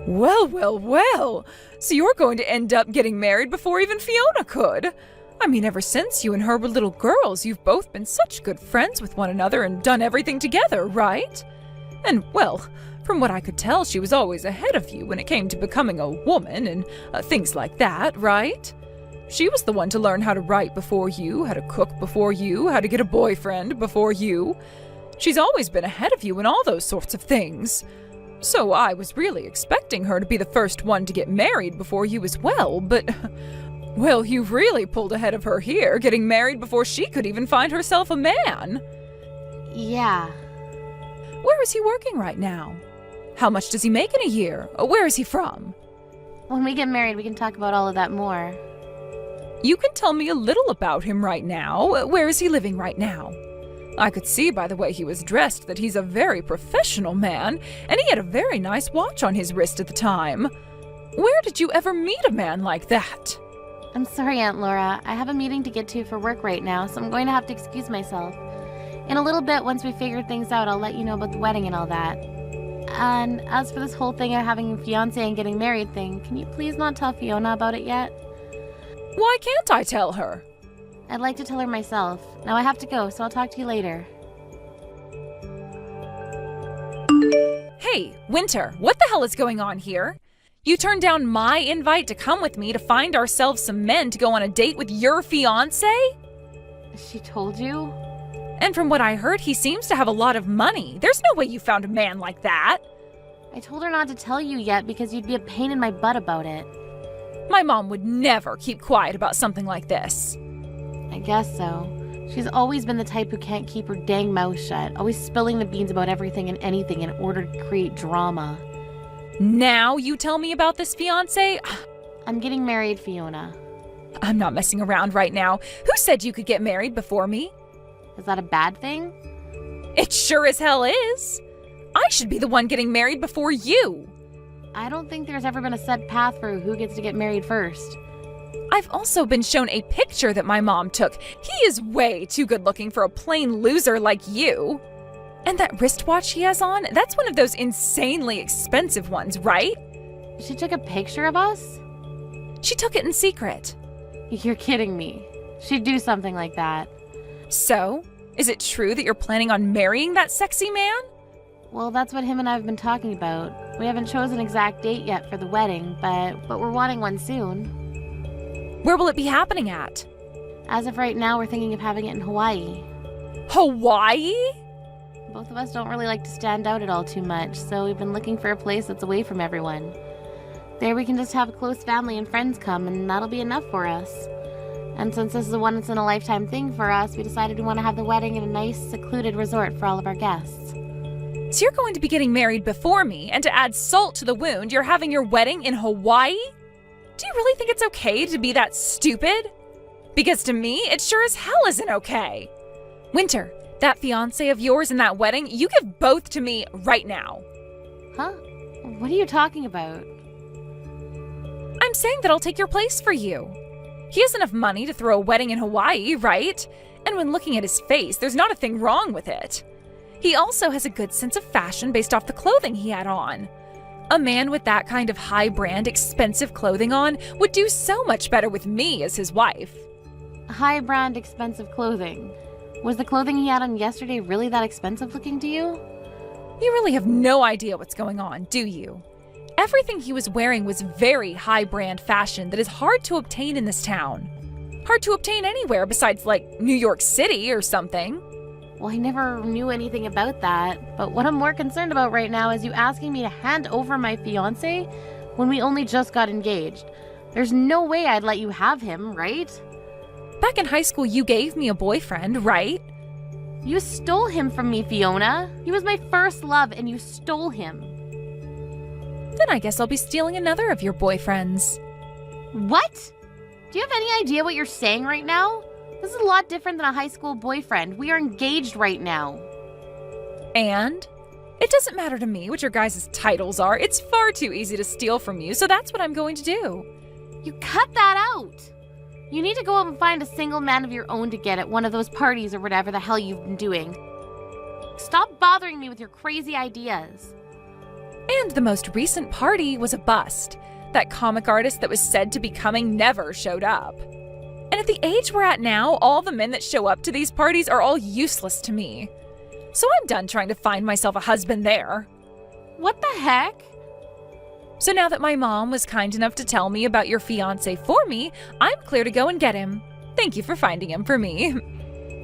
Well, well, well. So you're going to end up getting married before even Fiona could. I mean, ever since you and her were little girls, you've both been such good friends with one another and done everything together, right? And, well, from what I could tell, she was always ahead of you when it came to becoming a woman and things like that, right? She was the one to learn how to write before you, how to cook before you, how to get a boyfriend before you. She's always been ahead of you in all those sorts of things. So I was really expecting her to be the first one to get married before you as well, but, well, you've really pulled ahead of her here, getting married before she could even find herself a man. Yeah. Where is he working right now? How much does he make in a year? Where is he from? When we get married, we can talk about all of that more. You can tell me a little about him right now. Where is he living right now? I could see by the way he was dressed that he's a very professional man, and he had a very nice watch on his wrist at the time. Where did you ever meet a man like that? I'm sorry, Aunt Laura. I have a meeting to get to for work right now, so I'm going to have to excuse myself. In a little bit, once we figure things out, I'll let you know about the wedding and all that. And as for this whole thing of having a fiancé and getting married thing, can you please not tell Fiona about it yet? Why can't I tell her? I'd like to tell her myself. Now I have to go, so I'll talk to you later. Hey, Winter, what the hell is going on here? You turned down my invite to come with me to find ourselves some men to go on a date with your fiancé? She told you? And from what I heard, he seems to have a lot of money. There's no way you found a man like that. I told her not to tell you yet because you'd be a pain in my butt about it. My mom would never keep quiet about something like this. I guess so. She's always been the type who can't keep her dang mouth shut, always spilling the beans about everything and anything in order to create drama. Now you tell me about this fiancé? I'm getting married, Fiona. I'm not messing around right now. Who said you could get married before me? Is that a bad thing? It sure as hell is. I should be the one getting married before you. I don't think there's ever been a set path for who gets to get married first. I've also been shown a picture that my mom took. He is way too good looking for a plain loser like you. And that wristwatch he has on, that's one of those insanely expensive ones, right? She took a picture of us? She took it in secret. You're kidding me. She'd do something like that. So, Is it true that you're planning on marrying that sexy man? Well, that's what him and I have been talking about. We haven't chosen an exact date yet for the wedding, but we're wanting one soon. Where will it be happening at? As of right now, we're thinking of having it in Hawaii. Hawaii? Both of us don't really like to stand out at all too much, so we've been looking for a place that's away from everyone. There we can just have close family and friends come, and that'll be enough for us. And since this is a once-in-a-lifetime thing for us, we decided we want to have the wedding in a nice, secluded resort for all of our guests. So you're going to be getting married before me, and to add salt to the wound, you're having your wedding in Hawaii? Do you really think it's okay to be that stupid? Because to me, it sure as hell isn't okay. Winter, that fiancé of yours and that wedding, you give both to me right now. Huh? What are you talking about? I'm saying that I'll take your place for you. He has enough money to throw a wedding in Hawaii, right? And when looking at his face, there's not a thing wrong with it. He also has a good sense of fashion based off the clothing he had on. A man with that kind of high-brand, expensive clothing on would do so much better with me as his wife. High-brand, expensive clothing. Was the clothing he had on yesterday really that expensive looking to you? You really have no idea what's going on, do you? Everything he was wearing was very high-brand fashion that is hard to obtain in this town. Hard to obtain anywhere besides, like, New York City or something. Well, I never knew anything about that, but what I'm more concerned about right now is you asking me to hand over my fiancé when we only just got engaged. There's no way I'd let you have him, right? Back in high school, you gave me a boyfriend, right? You stole him from me, Fiona. He was my first love, and you stole him. Then I guess I'll be stealing another of your boyfriends. What? Do you have any idea what you're saying right now? This is a lot different than a high school boyfriend. We are engaged right now. And? It doesn't matter to me what your guys' titles are. It's far too easy to steal from you, so that's what I'm going to do. You cut that out. You need to go out and find a single man of your own to get at one of those parties or whatever the hell you've been doing. Stop bothering me with your crazy ideas. And the most recent party was a bust. That comic artist that was said to be coming never showed up. And at the age we're at now, all the men that show up to these parties are all useless to me. So I'm done trying to find myself a husband there. What the heck? So now that my mom was kind enough to tell me about your fiancé for me, I'm clear to go and get him. Thank you for finding him for me.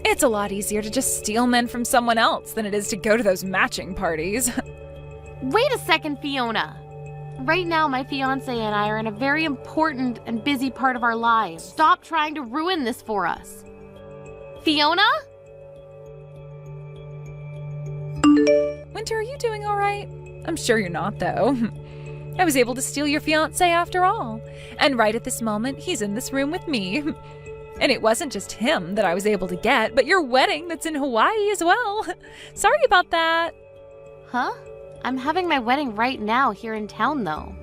It's a lot easier to just steal men from someone else than it is to go to those matching parties. Wait a second, Fiona. Right now, my fiancé and I are in a very important and busy part of our lives. Stop trying to ruin this for us. Fiona? Winter, are you doing all right? I'm sure you're not, though. I was able to steal your fiancé after all. And right at this moment, he's in this room with me. And it wasn't just him that I was able to get, but your wedding that's in Hawaii as well. Sorry about that. Huh? I'm having my wedding right now here in town, though.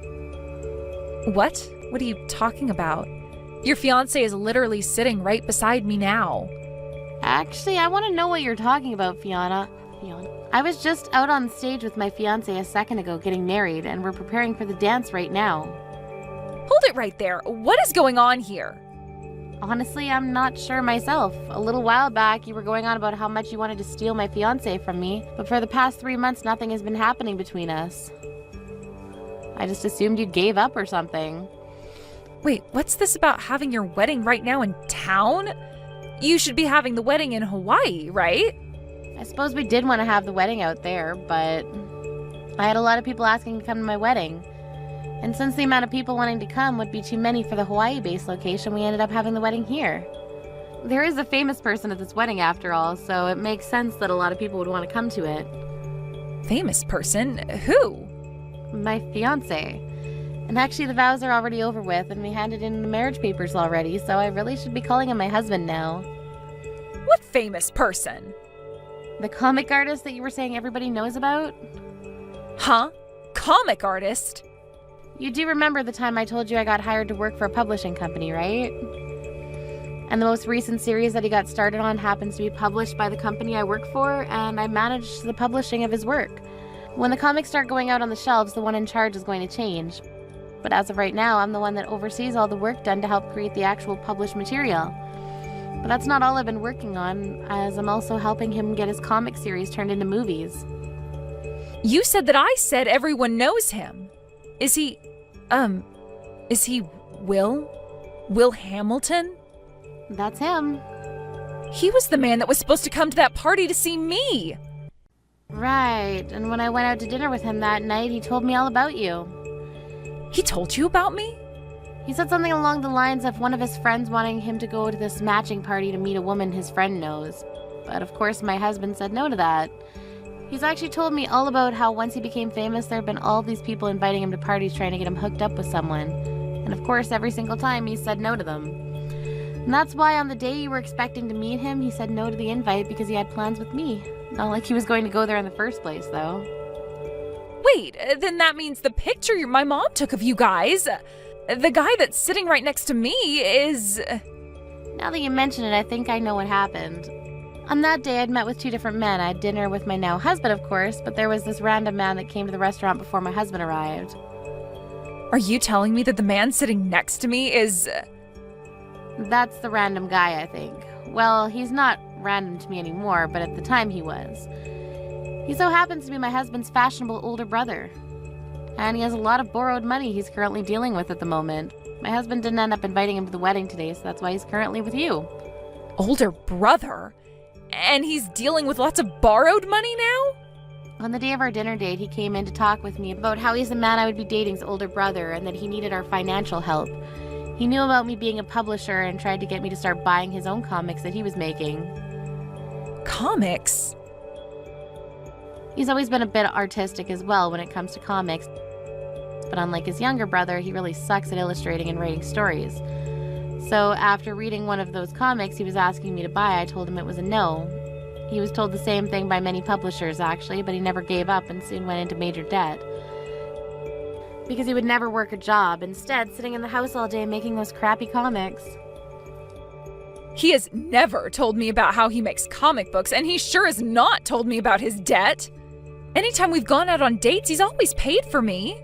What? What are you talking about? Your fiancé is literally sitting right beside me now. Actually, I want to know what you're talking about, Fiona. I was just out on stage with my fiancé a second ago getting married, and we're preparing for the dance right now. Hold it right there. What is going on here? Honestly, I'm not sure myself. A little while back, you were going on about how much you wanted to steal my fiancé from me, but for the past 3 months, nothing has been happening between us. I just assumed you gave up or something. Wait, what's this about having your wedding right now in town? You should be having the wedding in Hawaii, right? I suppose we did want to have the wedding out there, but I had a lot of people asking to come to my wedding. And since the amount of people wanting to come would be too many for the Hawaii-based location, we ended up having the wedding here. There is a famous person at this wedding after all, so it makes sense that a lot of people would want to come to it. Famous person? Who? My fiancé. And actually the vows are already over with, and we handed in the marriage papers already, so I really should be calling him my husband now. What famous person? The comic artist that you were saying everybody knows about? Huh? Comic artist? You do remember the time I told you I got hired to work for a publishing company, right? And the most recent series that he got started on happens to be published by the company I work for, and I manage the publishing of his work. When the comics start going out on the shelves, the one in charge is going to change. But as of right now, I'm the one that oversees all the work done to help create the actual published material. But that's not all I've been working on, as I'm also helping him get his comic series turned into movies. You said that I said everyone knows him. Is he Will? Will Hamilton? That's him. He was the man that was supposed to come to that party to see me. Right, and when I went out to dinner with him that night, he told me all about you. He told you about me? He said something along the lines of one of his friends wanting him to go to this matching party to meet a woman his friend knows. But of course my husband said no to that. He's actually told me all about how once he became famous, there have been all these people inviting him to parties trying to get him hooked up with someone. And of course, every single time he said no to them. And that's why on the day you were expecting to meet him, he said no to the invite because he had plans with me. Not like he was going to go there in the first place, though. Wait, then that means the picture my mom took of you guys, the guy that's sitting right next to me is... Now that you mention it, I think I know what happened. On that day, I'd met with 2 different men. I had dinner with my now husband, of course, but there was this random man that came to the restaurant before my husband arrived. Are you telling me that the man sitting next to me is... That's the random guy, I think. Well, he's not random to me anymore, but at the time he was. He so happens to be my husband's fashionable older brother. And he has a lot of borrowed money he's currently dealing with at the moment. My husband didn't end up inviting him to the wedding today, so that's why he's currently with you. Older brother? And he's dealing with lots of borrowed money now? On the day of our dinner date, he came in to talk with me about how he's the man I would be dating's older brother and that he needed our financial help. He knew about me being a publisher and tried to get me to start buying his own comics that he was making. Comics? He's always been a bit artistic as well when it comes to comics, but unlike his younger brother, he really sucks at illustrating and writing stories. So after reading one of those comics he was asking me to buy, I told him it was a no. He was told the same thing by many publishers actually, but he never gave up and soon went into major debt. Because he would never work a job, instead sitting in the house all day making those crappy comics. He has never told me about how he makes comic books, and he sure has not told me about his debt. Anytime we've gone out on dates, he's always paid for me.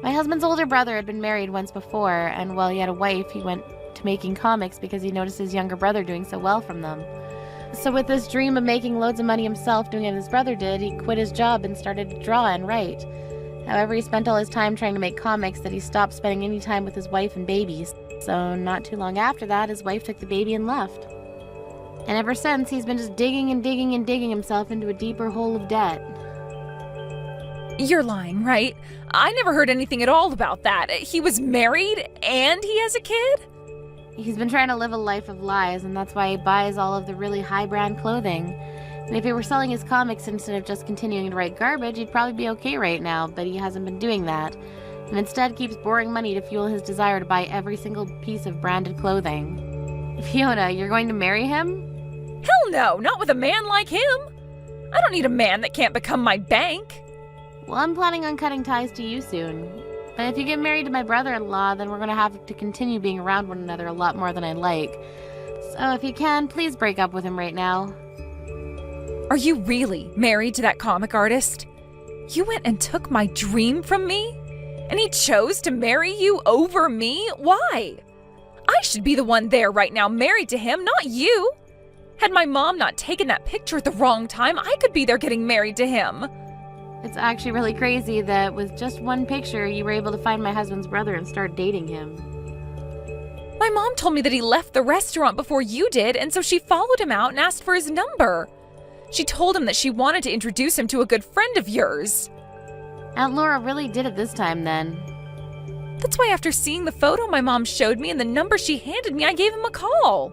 My husband's older brother had been married once before, and while he had a wife, he went to making comics because he noticed his younger brother doing so well from them. So with this dream of making loads of money himself doing what his brother did, he quit his job and started to draw and write. However, he spent all his time trying to make comics that he stopped spending any time with his wife and babies. So not too long after that, his wife took the baby and left. And ever since, he's been just digging and digging and digging himself into a deeper hole of debt. You're lying, right? I never heard anything at all about that. He was married and he has a kid? He's been trying to live a life of lies, and that's why he buys all of the really high-brand clothing. And if he were selling his comics instead of just continuing to write garbage, he'd probably be okay right now, but he hasn't been doing that. And instead keeps borrowing money to fuel his desire to buy every single piece of branded clothing. Fiona, you're going to marry him? Hell no, not with a man like him. I don't need a man that can't become my bank. Well, I'm planning on cutting ties to you soon. But if you get married to my brother-in-law, then we're going to have to continue being around one another a lot more than I'd like. So if you can, please break up with him right now. Are you really married to that comic artist? You went and took my dream from me? And he chose to marry you over me? Why? I should be the one there right now married to him, not you. Had my mom not taken that picture at the wrong time, I could be there getting married to him. It's actually really crazy that with just one picture, you were able to find my husband's brother and start dating him. My mom told me that he left the restaurant before you did, and so she followed him out and asked for his number. She told him that she wanted to introduce him to a good friend of yours. Aunt Laura really did it this time then. That's why after seeing the photo my mom showed me and the number she handed me, I gave him a call.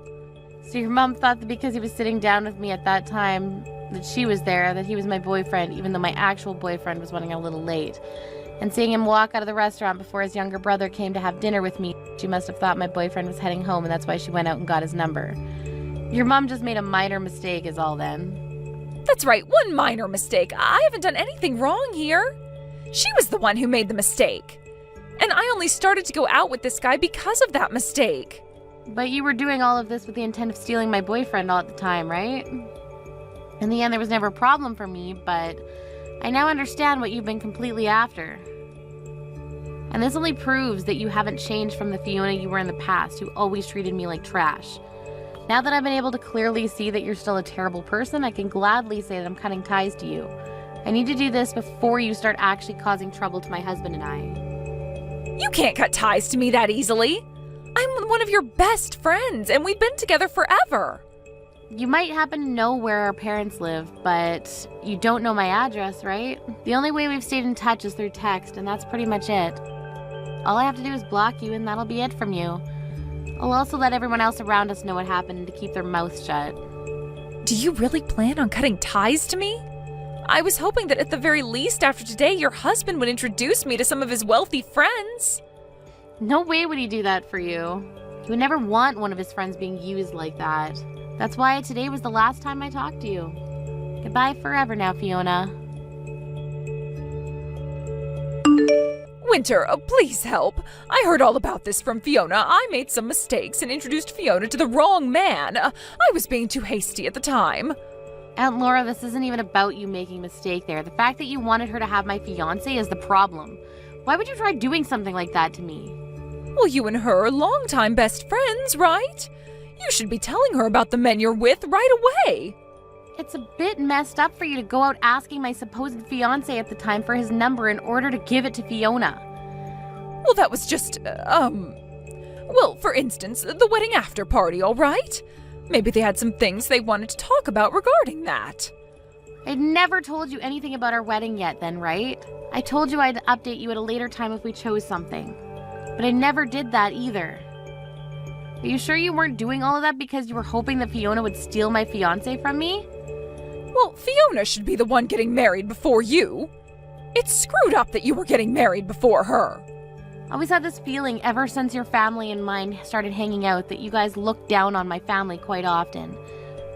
So your mom thought that because he was sitting down with me at that time, that she was there, that he was my boyfriend, even though my actual boyfriend was running a little late. And seeing him walk out of the restaurant before his younger brother came to have dinner with me, she must have thought my boyfriend was heading home, and that's why she went out and got his number. Your mom just made a minor mistake is all then. That's right, one minor mistake. I haven't done anything wrong here. She was the one who made the mistake. And I only started to go out with this guy because of that mistake. But you were doing all of this with the intent of stealing my boyfriend all at the time, right? In the end, there was never a problem for me, but I now understand what you've been completely after. And this only proves that you haven't changed from the Fiona you were in the past, who always treated me like trash. Now that I've been able to clearly see that you're still a terrible person, I can gladly say that I'm cutting ties to you. I need to do this before you start actually causing trouble to my husband and I. You can't cut ties to me that easily. I'm one of your best friends, and we've been together forever. You might happen to know where our parents live, but you don't know my address, right? The only way we've stayed in touch is through text, and that's pretty much it. All I have to do is block you, and that'll be it from you. I'll also let everyone else around us know what happened to keep their mouths shut. Do you really plan on cutting ties to me? I was hoping that at the very least after today, your husband would introduce me to some of his wealthy friends. No way would he do that for you. He would never want one of his friends being used like that. That's why today was the last time I talked to you. Goodbye forever now, Fiona. Winter, please help. I heard all about this from Fiona. I made some mistakes and introduced Fiona to the wrong man. I was being too hasty at the time. Aunt Laura, this isn't even about you making a mistake there. The fact that you wanted her to have my fiancé is the problem. Why would you try doing something like that to me? Well, you and her are longtime best friends, right? You should be telling her about the men you're with right away. It's a bit messed up for you to go out asking my supposed fiancé at the time for his number in order to give it to Fiona. Well, that was just, well, for instance, the wedding after party, all right? Maybe they had some things they wanted to talk about regarding that. I'd never told you anything about our wedding yet then, right? I told you I'd update you at a later time if we chose something. But I never did that either. Are you sure you weren't doing all of that because you were hoping that Fiona would steal my fiancé from me? Well, Fiona should be the one getting married before you. It's screwed up that you were getting married before her. I always had this feeling ever since your family and mine started hanging out that you guys looked down on my family quite often.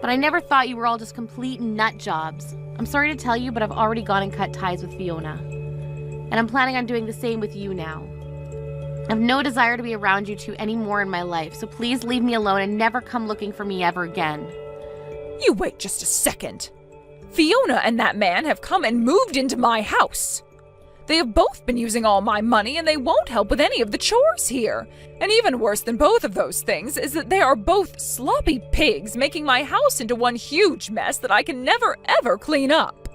But I never thought you were all just complete nut jobs. I'm sorry to tell you, but I've already gone and cut ties with Fiona. And I'm planning on doing the same with you now. I have no desire to be around you two anymore in my life, so please leave me alone and never come looking for me ever again. You wait just a second. Fiona and that man have come and moved into my house. They have both been using all my money and they won't help with any of the chores here. And even worse than both of those things is that they are both sloppy pigs making my house into one huge mess that I can never ever clean up.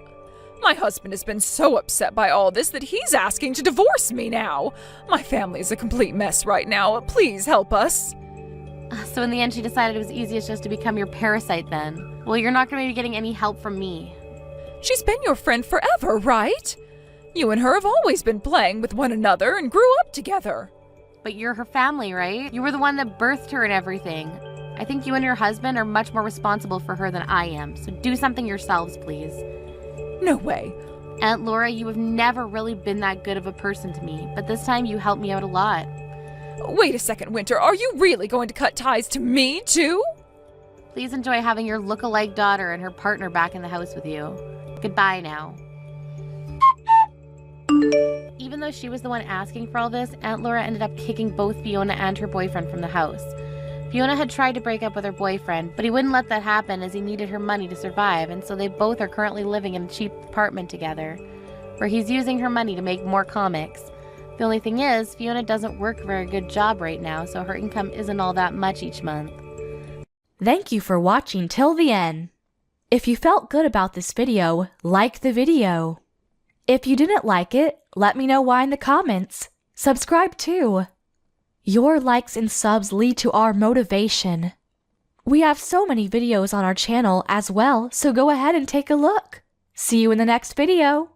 My husband has been so upset by all this that he's asking to divorce me now. My family is a complete mess right now. Please help us. So in the end, she decided it was easiest just to become your parasite then. Well, you're not going to be getting any help from me. She's been your friend forever, right? You and her have always been playing with one another and grew up together. But you're her family, right? You were the one that birthed her and everything. I think you and your husband are much more responsible for her than I am, so do something yourselves, please. No way. Aunt Laura, you have never really been that good of a person to me, but this time you helped me out a lot. Wait a second, Winter. Are you really going to cut ties to me, too? Please enjoy having your look-alike daughter and her partner back in the house with you. Goodbye now. Even though she was the one asking for all this, Aunt Laura ended up kicking both Fiona and her boyfriend from the house. Fiona had tried to break up with her boyfriend, but he wouldn't let that happen as he needed her money to survive, and so they both are currently living in a cheap apartment together, where he's using her money to make more comics. The only thing is, Fiona doesn't work a very good job right now, so her income isn't all that much each month. Thank you for watching till the end. If you felt good about this video, like the video. If you didn't like it, let me know why in the comments. Subscribe too. Your likes and subs lead to our motivation. We have so many videos on our channel as well, so go ahead and take a look. See you in the next video.